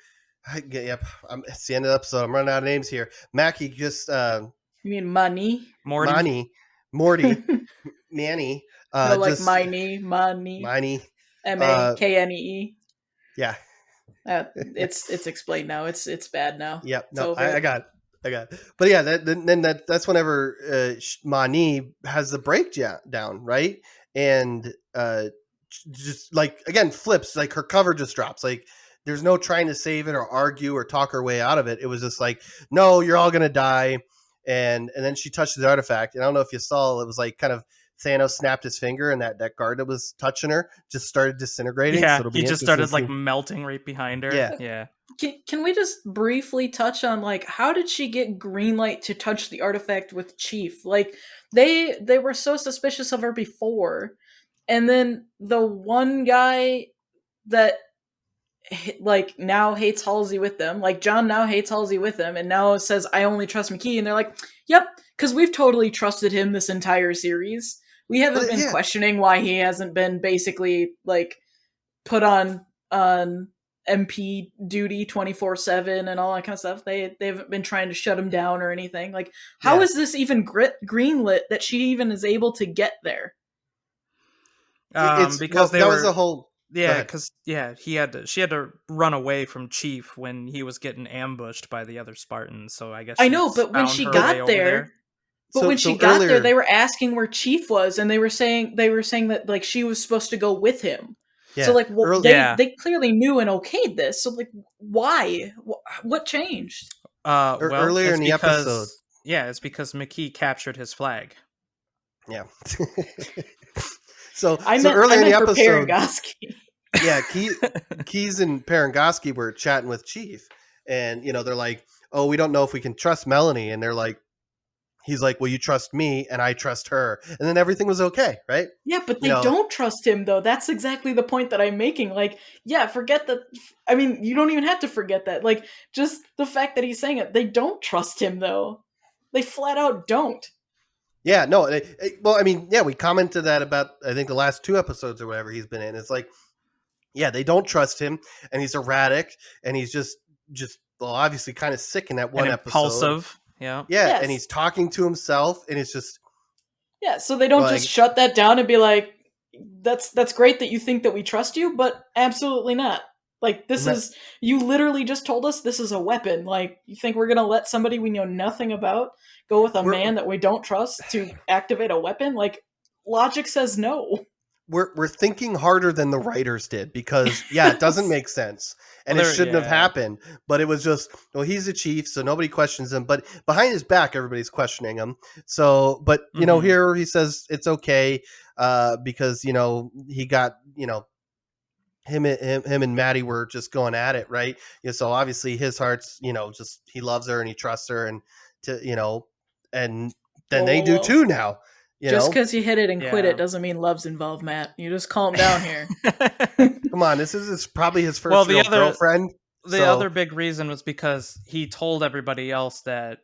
yep, it's the end of the episode. I'm running out of names here. Makee just You mean money? Morty. Morty, Manny, No, like just money, Miney, Maknee. yeah. It's explained now. It's bad now. Yep. It's No, over. I got it. I got it. But yeah, that's whenever Mani has the breakdown, right? And just like again flips, like her cover just drops. Like there's no trying to save it or argue or talk her way out of it. It was just like, no, you're all gonna die. And then she touches the artifact. And I don't know if you saw, it was like kind of Thanos snapped his finger, and that guard that was touching her just started disintegrating. So Yeah, it'll he be just interesting to started like see. melting right behind her. Yeah. Yeah. Can we just briefly touch on like how did she get green light to touch the artifact with Chief? Like they were so suspicious of her before, and then the one guy that like now hates Halsey with them, like John now hates Halsey with them, and now says I only trust Makee, and they're like, yep, because we've totally trusted him this entire series. We haven't Well, been yeah. questioning why he hasn't been basically like put on MP duty 24/7 and all that kind of stuff. They haven't been trying to shut him down or anything. Like, how Yeah. is this even greenlit that she even is able to get there? It's Because well, they that was were the whole. Go yeah, ahead. because yeah, she had to run away from Chief when he was getting ambushed by the other Spartans. So I guess I she know, but when found she her way got over there, there. but when she So got there, earlier, they were asking where Chief was, and they were saying that like she was supposed to go with him. So yeah, like, well, early, they Yeah. they clearly knew and okayed this. So like, why? What changed? Well, earlier it's in the episode, it's because Makee captured his flag. yeah. so I so meant I earlier in the meant for episode, Parangoski. yeah, Keys and Parangoski were chatting with Chief, and they're like, "Oh, we don't know if we can trust Melanie," and they're like, "He's like, well, you trust me, and I trust her," and then everything was okay, right? Yeah, but You they know, don't trust him though. That's exactly the point that I'm making. Like, yeah, forget that. I mean, you don't even have to forget that. Like, just the fact that he's saying it, they don't trust him though. They flat out don't. yeah, no, well, I mean, yeah, we commented that about I think the last two episodes or whatever he's been in. It's like, yeah, they don't trust him, and he's erratic, and he's just well, obviously kind of sick in that And one episode. impulsive. Yeah. Yeah, and Yes. he's talking to himself, and it's just Yeah, so they don't just like, shut that down and be like, that's great that you think that we trust you, but absolutely not. Like this no, is you literally just told us this is a weapon. Like you think we're gonna let somebody we know nothing about go with a we're man that we don't trust to activate a weapon? Like logic says no. we're thinking harder than the writers did, because yeah, it doesn't make sense, and Well, it there. shouldn't have Yeah. happened, but it was just, well, he's a chief, so nobody questions him, but behind his back everybody's questioning him. So but Mhm. here he says it's okay, because he got, him and Maddie were just going at it, right? So obviously his heart's, just he loves her and he trusts her, and to and then Whoa, they whoa, do whoa. too now. Just because you hit it and quit Yeah. it doesn't mean love's involved, Matt. You just calm down here. Come on, this is probably his Well, first real girlfriend. the other So big reason was because he told everybody else that,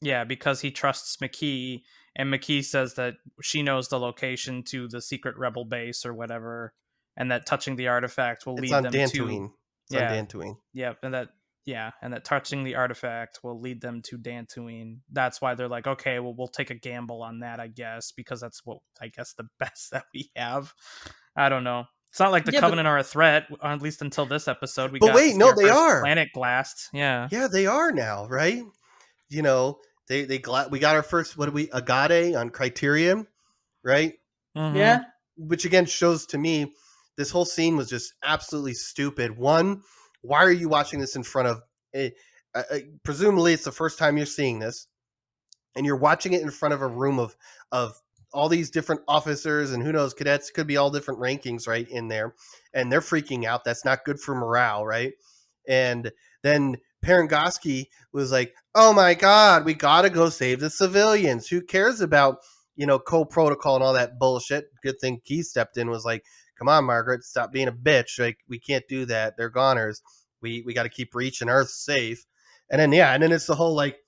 yeah, because he trusts Makee, and Makee says that she knows the location to the secret rebel base or whatever, and that touching the artifact will it's lead on them to, Dantooine. It's on yeah, Dantooine. and that touching the artifact will lead them to Dantooine. That's why they're like, okay, well, we'll take a gamble on that, I guess, because that's what I guess the best that we have. I don't know. It's not like the Yeah, but Covenant are a threat, or at least until this episode. We But got to wait, see no, our they first are. planet glassed. Yeah. Yeah, they are now, right? You know, we got our first Agate on Criterion, right? Mm-hmm. yeah, Which again shows to me this whole scene was just absolutely stupid. One, why are you watching this in front of? Presumably, it's the first time you're seeing this, and you're watching it in front of a room of all these different officers and who knows, cadets, could be all different rankings right in there, and they're freaking out. That's not good for morale, right? And then Parangoski was like, "Oh my god, we gotta go save the civilians. Who cares about co-protocol and all that bullshit?" Good thing Key stepped in, was like, "Come on, Margaret, stop being a bitch. Like, we can't do that. They're goners. We got to keep reaching Earth safe." And then it's the whole like,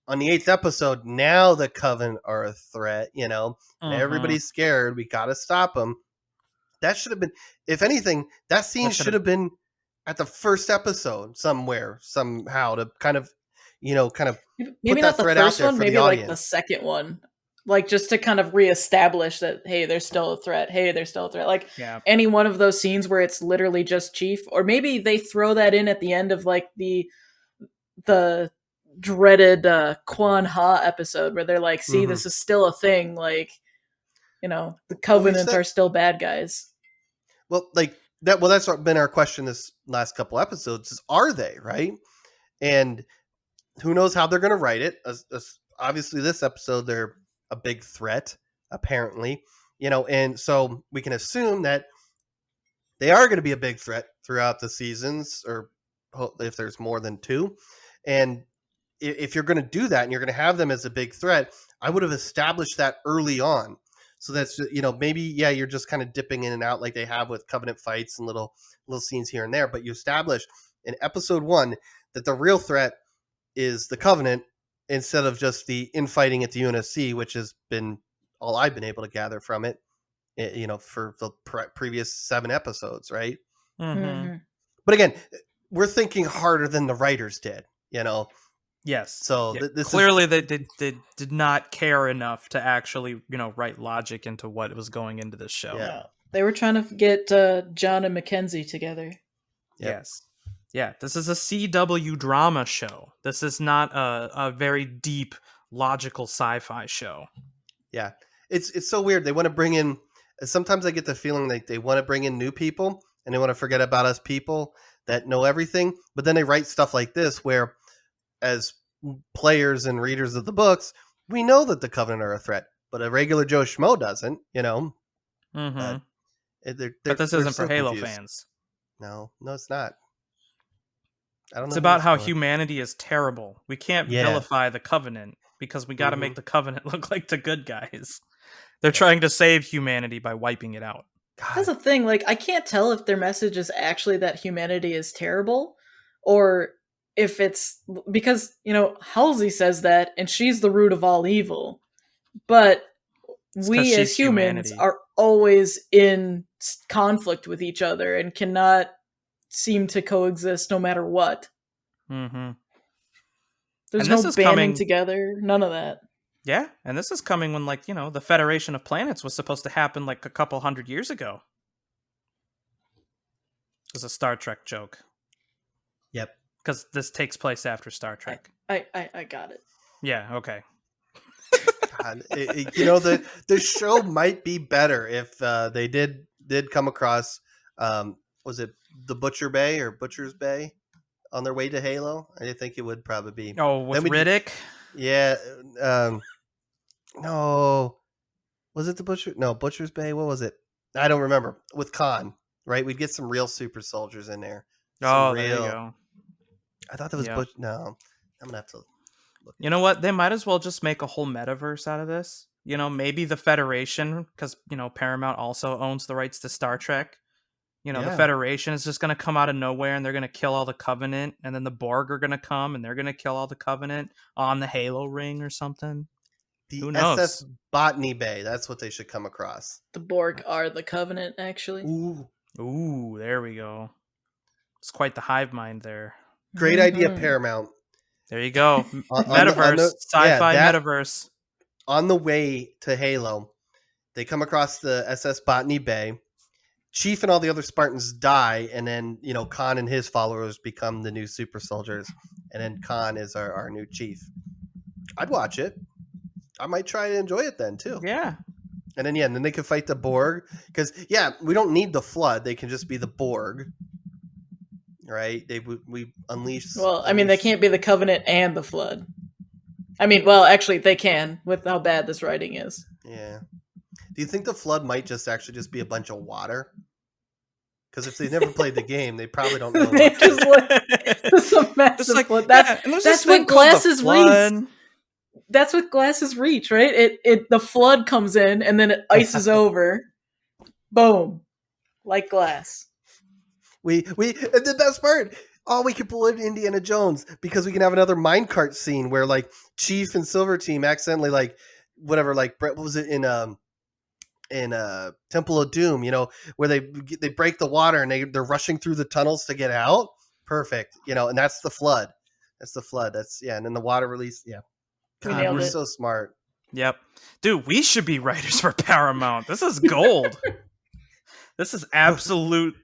on the 8th episode, now the Coven are a threat, and Mm-hmm. everybody's scared. We got to stop them. That should have been, if anything, that scene That should should have. have been at the first episode somewhere, somehow, to kind of, put maybe not that the threat out first there one, for the maybe like the audience. second one. Like just to kind of reestablish that, hey, there's still a threat. Hey, there's still a threat. Like Yeah. any one of those scenes where it's literally just Chief, or maybe they throw that in at the end of like the dreaded Quan Ha episode where they're like, see, Hmm. this is still a thing. Like, the Well, we've Covenant said, are still bad guys. well, like that. Well, that's been our question this last couple episodes: is, are they, right? And who knows how they're going to write it? Obviously, this episode they're a big threat, apparently, and so we can assume that they are going to be a big threat throughout the seasons, or if there's more than two. And if you're going to do that and you're going to have them as a big threat, I would have established that early on. So that's, maybe, yeah, you're just kind of dipping in and out like they have with Covenant fights and little scenes here and there. But you establish in episode 1 that the real threat is the Covenant, instead of just the infighting at the UNSC, which has been all I've been able to gather from it, for the previous 7 episodes, right? Mm-hmm. Mm-hmm. But again, we're thinking harder than the writers did. Yes. So Yeah. this is, Clearly, they did not care enough to actually, write logic into what was going into this show. Yeah. No, they were trying to get John and Mackenzie together. Yep. Yes. Yeah. This is a CW drama show. This is not a very deep, logical sci-fi show. Yeah, it's so weird. They want to bring in. Sometimes I get the feeling like they want to bring in new people and they want to forget about us people that know everything. But then they write stuff like this, where as players and readers of the books, we know that the Covenant are a threat, but a regular Joe Schmo doesn't. Mm-hmm. But But this they're isn't for so Halo confused. fans. No, it's not. I don't It's know who about it's how for. humanity is terrible. We can't Yeah. vilify the Covenant because we got to Mhm. make the Covenant look like the good guys. They're trying to save humanity by wiping it out. That's God. the thing. Like, I can't tell if their message is actually that humanity is terrible, or if it's because Halsey says that, and she's the root of all evil. But It's because we as she's humans humanity. are always in conflict with each other and cannot seem to coexist no matter what. Mm-hmm. There's And this no is banding coming. together. None of that. Yeah, and this is coming when, the Federation of Planets was supposed to happen like a couple hundred years ago. It was a Star Trek joke. Yep. Because this takes place after Star Trek. I got it. Yeah, okay. God, the show might be better if they did come across, was it the Butcher's Bay on their way to Halo? I think it would probably be. Oh, with Then we- Riddick? Yeah. No, was it the Butcher's Bay? What was it? I don't remember. With Khan, right? We'd get some real super soldiers in there. Oh, there you go. I thought that was Yeah. No, I'm gonna have to look. You know what? They might as well just make a whole metaverse out of this. Maybe the Federation, because, Paramount also owns the rights to Star Trek. The Yeah. Federation is just going to come out of nowhere and they're going to kill all the Covenant. And then the Borg are going to come and they're going to kill all the Covenant on the Halo ring or something. The Who knows? SS Botany Bay. That's what they should come across. The Borg are the Covenant, actually. Ooh, there we go. It's quite the hive mind there. Great idea, Mhm. Paramount. There you go. On Metaverse. Sci-fi that- metaverse. On the way to Halo, they come across the SS Botany Bay, Chief and all the other Spartans die, and then Khan and his followers become the new super soldiers, and then Khan is our new chief. I'd watch it. I might try to enjoy it then too. Yeah. And then they could fight the Borg, because we don't need the Flood. They can just be the Borg, right? We unleash. Well, I mean, they can't be the Covenant and the Flood. I mean, well, actually, they can with how bad this writing is. Yeah. Do you think the Flood might just be a bunch of water? Because if they've never played the game, they probably don't know. They just it's a massive flood. That's what Glass's reach. That's what Glass's reach, right? The flood comes in and then it ices over. Boom, like Glass. The best part. Oh, we could pull in Indiana Jones because we can have another minecart scene where like Chief and Silver Team accidentally what was it in Temple of Doom, where they break the water and they're rushing through the tunnels to get out. Perfect, and that's the Flood. And then the water release. Yeah, God, we're so smart. Yep, dude, we should be writers for Paramount. This is gold. This is absolute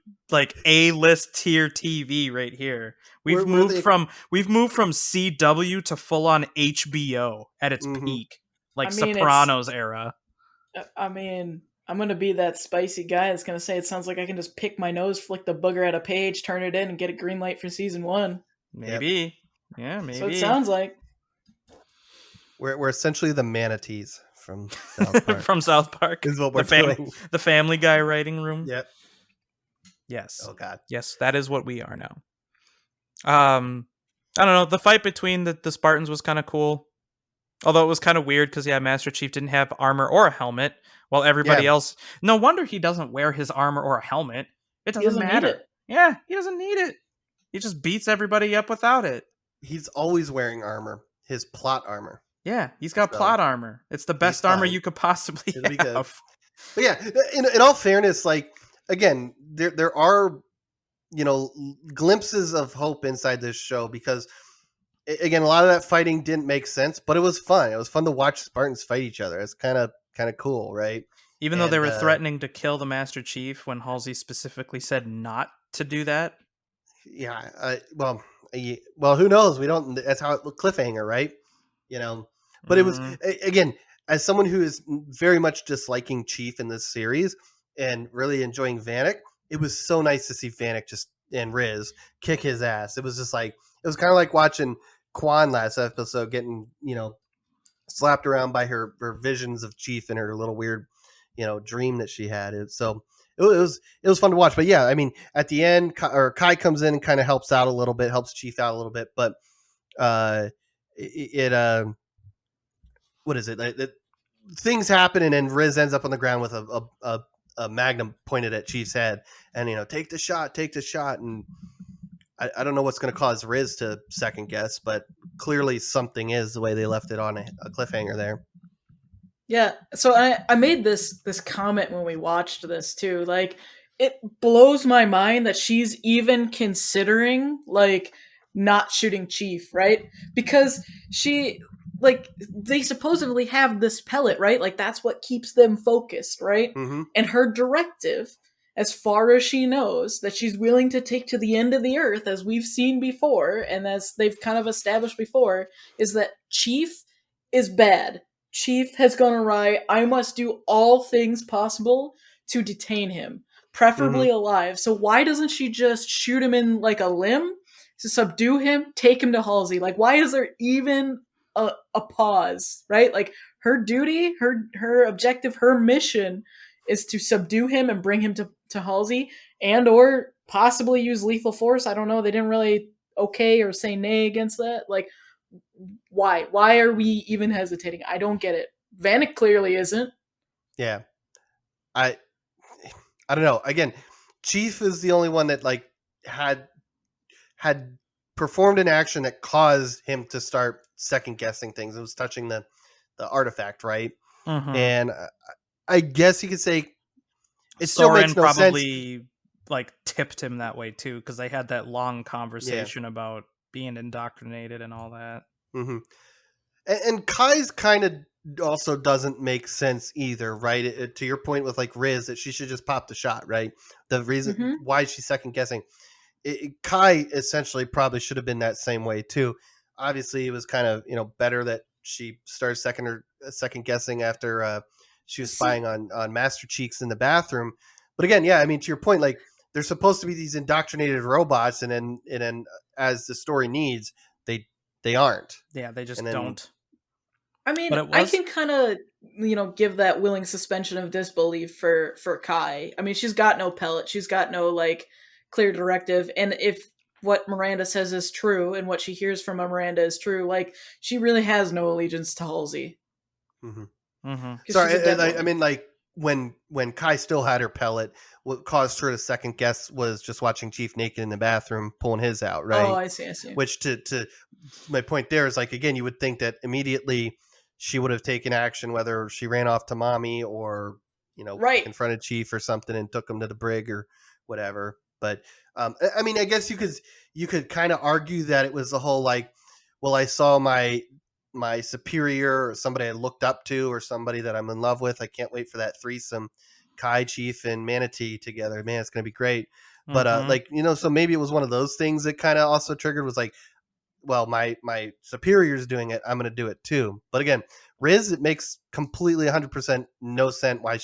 A-list tier TV right here. We've moved from CW to full on HBO at its peak, Sopranos era. I mean, I'm gonna be that spicy guy that's gonna say it sounds like I can just pick my nose, flick the booger at a page, turn it in, and get a green light for season 1. Maybe, yeah, maybe. So it sounds like we're essentially the manatees from South Park. From South Park is what we're doing. The Family Guy writing room. Yep. Yes. Oh God. Yes, that is what we are now. I don't know. The fight between the Spartans was kind of cool. Although it was kind of weird because, Master Chief didn't have armor or a helmet, while everybody else... No wonder he doesn't wear his armor or a helmet. It doesn't matter. Need it. Yeah, he doesn't need it. He just beats everybody up without it. He's always wearing armor. His plot armor. Yeah, he's got plot armor. It's the best armor you could possibly have. Be good. But yeah, in all fairness, again, there are, glimpses of hope inside this show because... Again, a lot of that fighting didn't make sense, but it was fun. It was fun to watch Spartans fight each other. It's kind of cool, right? Even though they were threatening to kill the Master Chief when Halsey specifically said not to do that. Yeah. Well, who knows? We don't. That's how it cliffhanger, right? But it was, again, as someone who is very much disliking Chief in this series and really enjoying Vanek, it was so nice to see Vanek and Riz kick his ass. It was just it was kind of like watching Quan last episode getting, slapped around by her visions of Chief and her little weird, dream that she had. So it was fun to watch. But yeah, I mean, at the end, Kai comes in and kind of helps out a little bit, helps Chief out a little bit. But what is it? Things happen, and then Riz ends up on the ground with a magnum pointed at Chief's head, and take the shot, and I don't know what's going to cause Riz to second guess, but clearly something is the way they left it on a cliffhanger there. Yeah, so I made this comment when we watched this too. It blows my mind that she's even considering not shooting Chief, right? Because they supposedly have this pellet, right? That's what keeps them focused, right? Mm-hmm. And her directive, as far as she knows, that she's willing to take to the end of the earth, as we've seen before, and as they've kind of established before, is that Chief is bad. Chief has gone awry. I must do all things possible to detain him, preferably alive. So why doesn't she just shoot him in a limb to subdue him, take him to Halsey? Why is there even a pause, right? Her duty, her objective, her mission is to subdue him and bring him to Halsey, and or possibly use lethal force. I don't know. They didn't really okay or say nay against that. Why? Why are we even hesitating? I don't get it. Vanek clearly isn't. Yeah. I don't know. Again, Chief is the only one that had performed an action that caused him to start second guessing things. It was touching the artifact, right? Mm-hmm. And I guess you could say it still Soren makes no probably sense. Tipped him that way too, because they had that long conversation about being indoctrinated and all that. Mm-hmm. And Kai's kind of also doesn't make sense either, right? To your point with like Riz, that she should just pop the shot, right? The reason Mm-hmm. why she's second guessing, Kai essentially probably should have been that same way too. Obviously, it was kind of better that she started second guessing after she was See, spying on Master Cheeks in the bathroom. But again, yeah, I mean, to your point, like they're supposed to be these indoctrinated robots, and then as the story needs, they they aren't. Yeah, they And just then don't. I mean, But it I was. can kind of give that willing suspension of disbelief for Kai. I mean, she's got no pellet, she's got no like clear directive, and if what Miranda says is true and what she hears from Miranda is true, like she really has no allegiance to Halsey mhm. Mm-hmm. because she's Sorry, a dead I woman. mean, like when Kai still had her pellet, what caused her to second guess was just watching Chief naked in the bathroom pulling his out, Oh, right? I see, I see. Which to my point there is like again, you would think that immediately she would have taken action, whether she ran off to mommy or Right. confronted Chief or something and took him to the brig or whatever. But I mean, I guess you could kind of argue that it was the whole like, well, I saw my superior or somebody I looked up to or somebody that I'm in love with. I can't wait for that threesome, Kai, Chief, and Manatee together. Man, it's gonna be great. But Mm-hmm. like so maybe it was one of those things that kind of also triggered was like, well, my superior's doing it, I'm going to do it too. But again, Riz, it makes completely 100% no sense why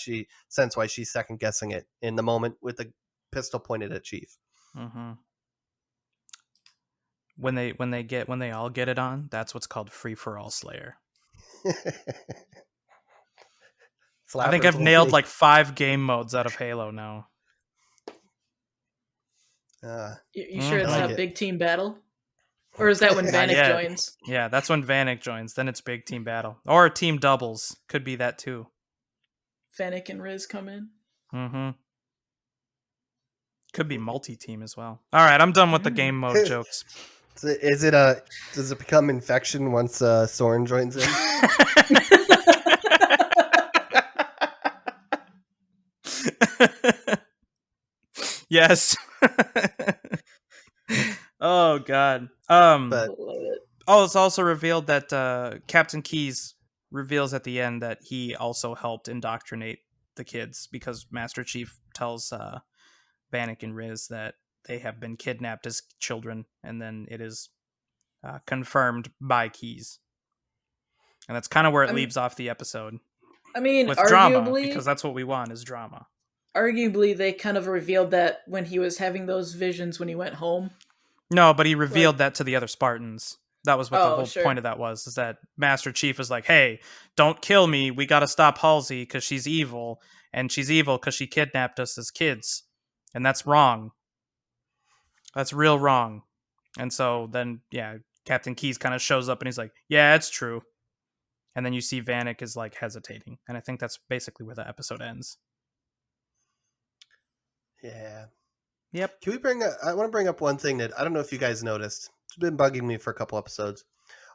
she's second guessing it in the moment with the pistol pointed at Chief. Mm-hmm. When they all get it on, that's what's called free for all Slayer. I think Flapper I've told nailed me. like 5 game modes out of Halo now. You sure I it's like Mm-hmm. not it. big team battle, or is that when Not Vanek yet. joins? Yeah, that's when Vanek joins. Then it's big team battle or team doubles. Could be that too. Vanek and Riz come in. Mm-hmm. Could be multi-team as well. All right, I'm done with the game mode jokes. Is it does it become infection once Soren joins in? Yes. Oh god. But Love it. Oh, it's also revealed that Captain Keyes reveals at the end that he also helped indoctrinate the kids because Master Chief tells Bannock and Riz that they have been kidnapped as children, and then it is confirmed by Keyes. And that's kind of where it I'm, leaves off the episode I mean, with drama because arguably, that's what we want is drama. they kind of revealed that when he was having those visions when he went home. No, but he Like, revealed that to the other Spartans. That was what the oh, whole point sure. of that was, is that Master Chief was like, hey, don't kill me. We got to stop Halsey because she's evil. And she's evil because she kidnapped us as kids. And that's wrong. That's real wrong. And so then, yeah, Captain Keyes kind of shows up and he's like, yeah, it's true. And then you see Vanek is like hesitating. And I think that's basically where the episode ends. yeah. Yep. Can we bring up, I want to bring up one thing that I don't know if you guys noticed. It's been bugging me for a couple episodes.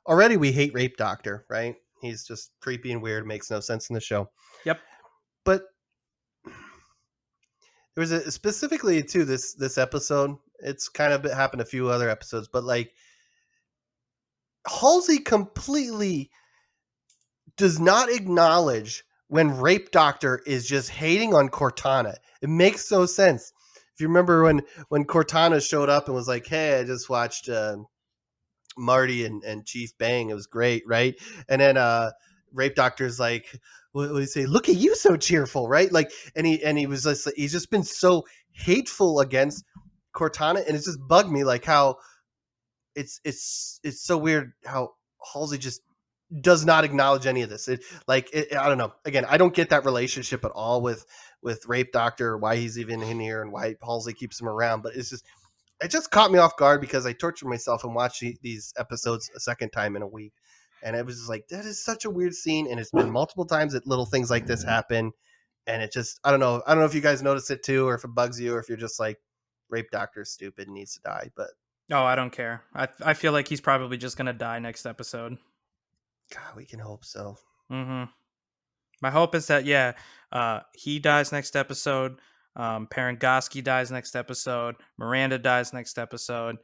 Already we hate Rape Doctor, right? He's just creepy and weird, makes no sense in the show. Yep. But there was specifically to this episode. It's kind of happened a few other episodes, but like Halsey completely does not acknowledge when Rape Doctor is just hating on Cortana. It makes no sense. If you remember when Cortana showed up and was like, "Hey, I just watched Marty and Chief bang. It was great, right?" And then Rape Doctor's like, what do you say? Look at you, so cheerful, right? Like, and he was just he's just been so hateful against Cortana, and it's just bugged me like how it's so weird how Halsey just does not acknowledge any of this. I don't know. Again, I don't get that relationship at all with Rape Doctor, why he's even in here and why Halsey keeps him around. But it just caught me off guard because I tortured myself and watched these episodes a second time in a week. And it was just like, that is such a weird scene. And it's been multiple times that little things like this happen. And it just, I don't know. I don't know if you guys notice it too, or if it bugs you, or if you're just like, Rape Doctor is stupid and needs to die. But Oh, I don't care. I feel like he's probably just going to die next episode. God, we can hope so. Mm-hmm. My hope is that he dies next episode. Parangoski dies next episode. Miranda dies next episode.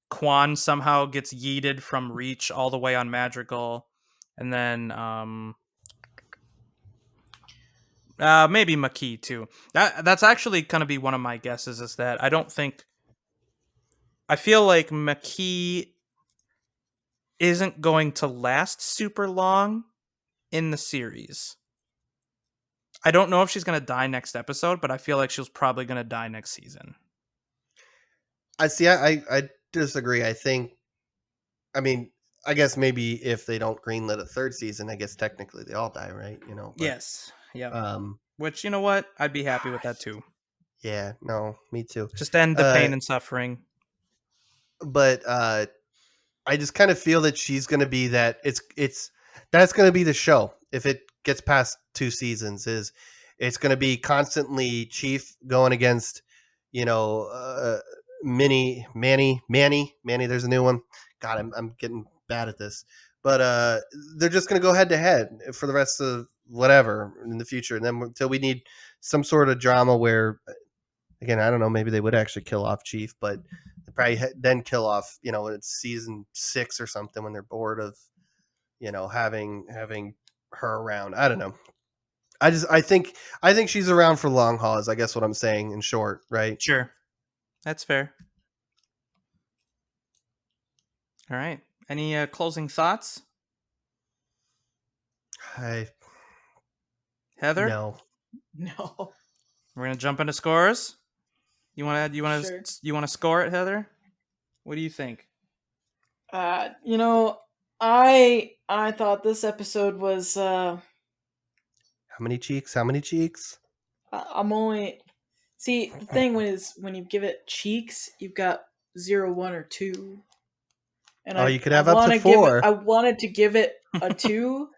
Quan somehow gets yeeted from Reach all the way on Madrigal, and then Maybe Makee too. That's actually going to be one of my guesses. Is that I feel like Makee isn't going to last super long in the series. I don't know if she's going to die next episode, but I feel like she's probably going to die next season. I see. I disagree. I mean, I guess maybe if they don't greenlit a third season, I guess technically they all die, right? But Yes. Yeah. um, Which, you know what? I'd be happy with that too. yeah, no, me too. Just end the pain and suffering. But I just kind of feel that she's going to be that. That's going to be the show if it gets past 2 seasons. It's going to be constantly Chief going against, Manny. There's a new one. God, I'm getting bad at this. But they're just going to go head to head for the rest of whatever in the future, and then until we need some sort of drama where, again, I don't know, maybe they would actually kill off Chief, but they probably then kill off, when it's season 6 or something, when they're bored of, having her around. I don't know. I think she's around for long hauls. I guess what I'm saying in short, right? Sure. That's fair. All right. Any closing thoughts? Heather? No. No. We're going to jump into scores. You want Sure. to score it, Heather? What do you think? I thought this episode was How many cheeks? How many cheeks? I'm only see the thing when you give it cheeks, you've got 0, 1, or 2. And You could have up to 4. I wanted to give it a 2,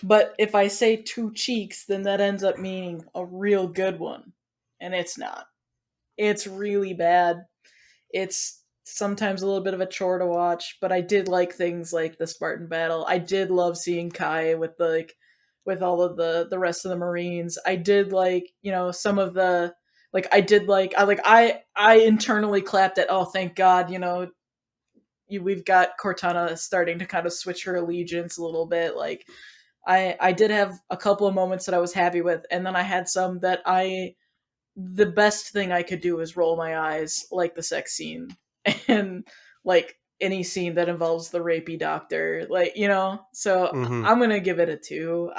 but if I say 2 cheeks, then that ends up meaning a real good one, and it's not. It's really bad. It's sometimes a little bit of a chore to watch, but I did like things like the Spartan battle. I did love seeing Kai with with all of the rest of the Marines. I did like, some of the I internally clapped at, oh, thank God, we've got Cortana starting to kind of switch her allegiance a little bit. Like I did have a couple of moments that I was happy with, and then I had some that the best thing I could do is roll my eyes, like the sex scene and like any scene that involves the rapey doctor, so Mm-hmm. I'm gonna give it a 2.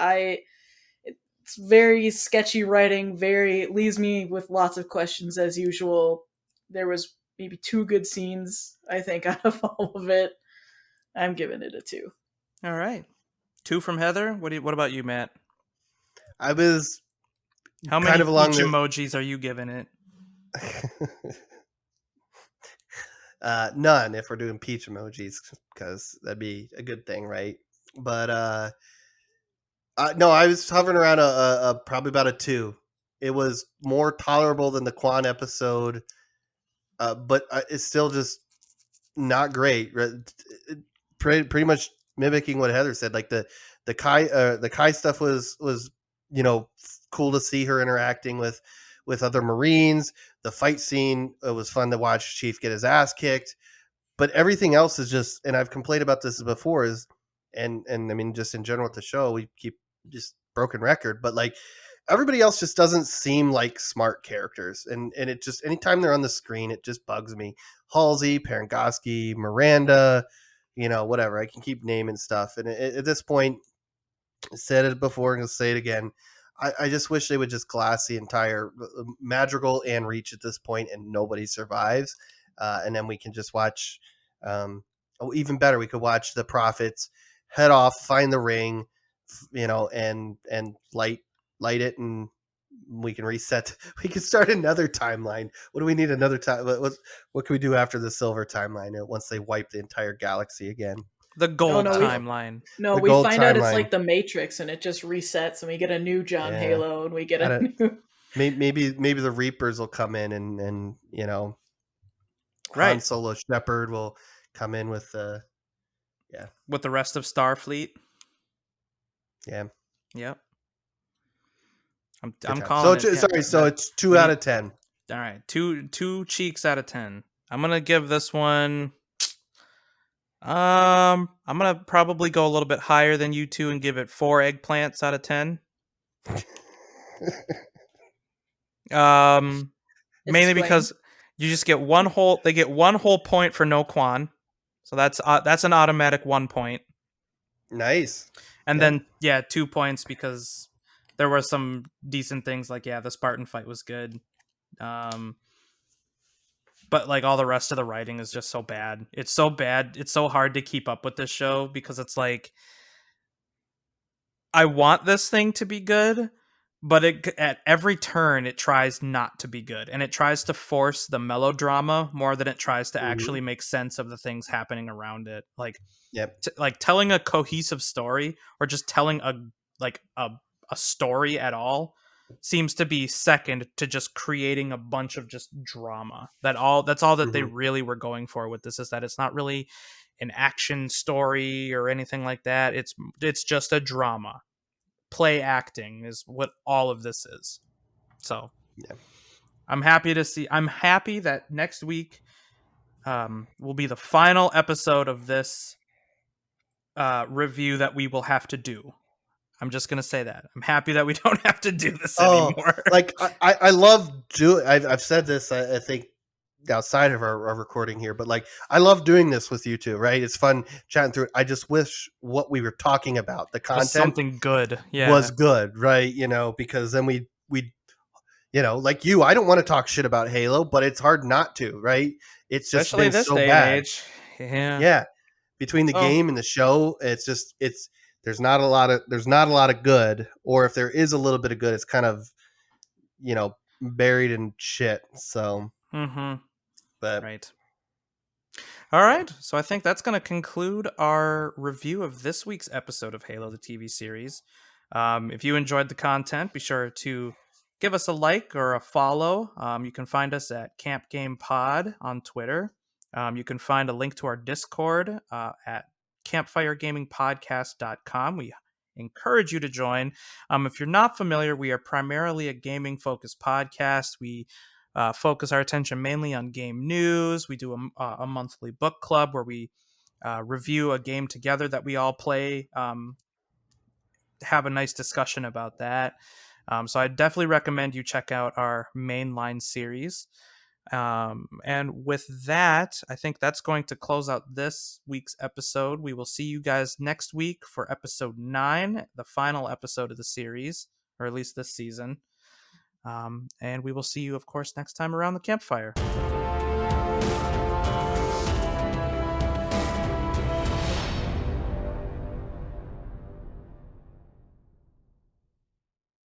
It's very sketchy writing, very leaves me with lots of questions as usual. There was maybe 2 good scenes, I think, out of all of it. I'm giving it a 2. All right. 2 from Heather. What about you, Matt? I was How kind many of along peach the emojis are you giving it? none if we're doing peach emojis, because that'd be a good thing, right? But no, I was hovering around a probably about a 2. It was more tolerable than the Quan episode, but it's still just not great. Pretty much mimicking what Heather said. Like the Kai stuff was cool to see her interacting with other Marines. The fight scene, it was fun to watch Chief get his ass kicked. But everything else is just, and I've complained about this before, and I mean, just in general with the show, we keep just broken record, but like everybody else just doesn't seem like smart characters, and it just, anytime they're on the screen, it just bugs me. Halsey, Parangoski, Miranda, whatever. I can keep naming stuff, and at this point, I said it before and I'll say it again. I just wish they would just glass the entire Madrigal and Reach at this point, and nobody survives. And then we can just watch. Even better, we could watch the Prophets head off, find the ring, and light it, and we can reset. We can start another timeline. What do we need another time? What can we do after the Silver timeline once they wipe the entire galaxy again? The gold no, timeline. No, The we gold find out it's timeline. like the Matrix, and it just resets, and we get a new John Yeah. Halo, and we get I a don't- new. Maybe the Reapers will come in, and Han Right. Solo Shepard will come in with With the rest of Starfleet. yeah. Yep. I'm Good time. calling So it. sorry. So it's 2 we out need- of 10. All right. Two cheeks out of 10. I'm going to give this one I'm going to probably go a little bit higher than you two and give it 4 eggplants out of 10. Mainly Explain. because you just get one whole. They get one whole point for no quan, so that's an automatic 1 point. Nice. And Yeah. then 2 points because there were some decent things like the Spartan fight was good. But like all the rest of the writing is just so bad. It's so bad. It's so hard to keep up with this show because it's like I want this thing to be good, but at every turn it tries not to be good, and it tries to force the melodrama more than it tries to Mhm. actually make sense of the things happening around it. Like Yep. like telling a cohesive story or just telling a story at all seems to be second to just creating a bunch of just drama. That's all that they Mhm. really were going for with this, is that it's not really an action story or anything like that. It's just a drama. Play acting is what all of this is. So Yeah. I'm happy that next week will be the final episode of this review that we will have to do. I'm just gonna say that. I'm happy that we don't have to do this Oh, anymore. like I love doing. I've said this. I think outside of our recording here, but like I love doing this with you two. Right? It's fun chatting through it. I just wish what we were talking about, the Was content, something good. was Yeah. good. Right? Because then we like you. I don't want to talk shit about Halo, but it's hard not to. Right? It's just Especially been this so day and bad. age. Yeah. Yeah. Between the So game and the show, it's there's not a lot of good, or if there is a little bit of good, it's kind of buried in shit. So, but right. All yeah. right. So I think that's going to conclude our review of this week's episode of Halo, the TV series. If you enjoyed the content, be sure to give us a like or a follow. You can find us at Camp Game Pod on Twitter. You can find a link to our Discord at campfiregamingpodcast.com. We encourage you to join. If you're not familiar, we are primarily a gaming focused podcast. We focus our attention mainly on game news. We do a monthly book club where we review a game together that we all play, have a nice discussion about that. So I definitely recommend you check out our mainline series. And with that, I think that's going to close out this week's episode. We will see you guys next week for episode 9, the final episode of the series, or at least this season. And we will see you, of course, next time around the campfire.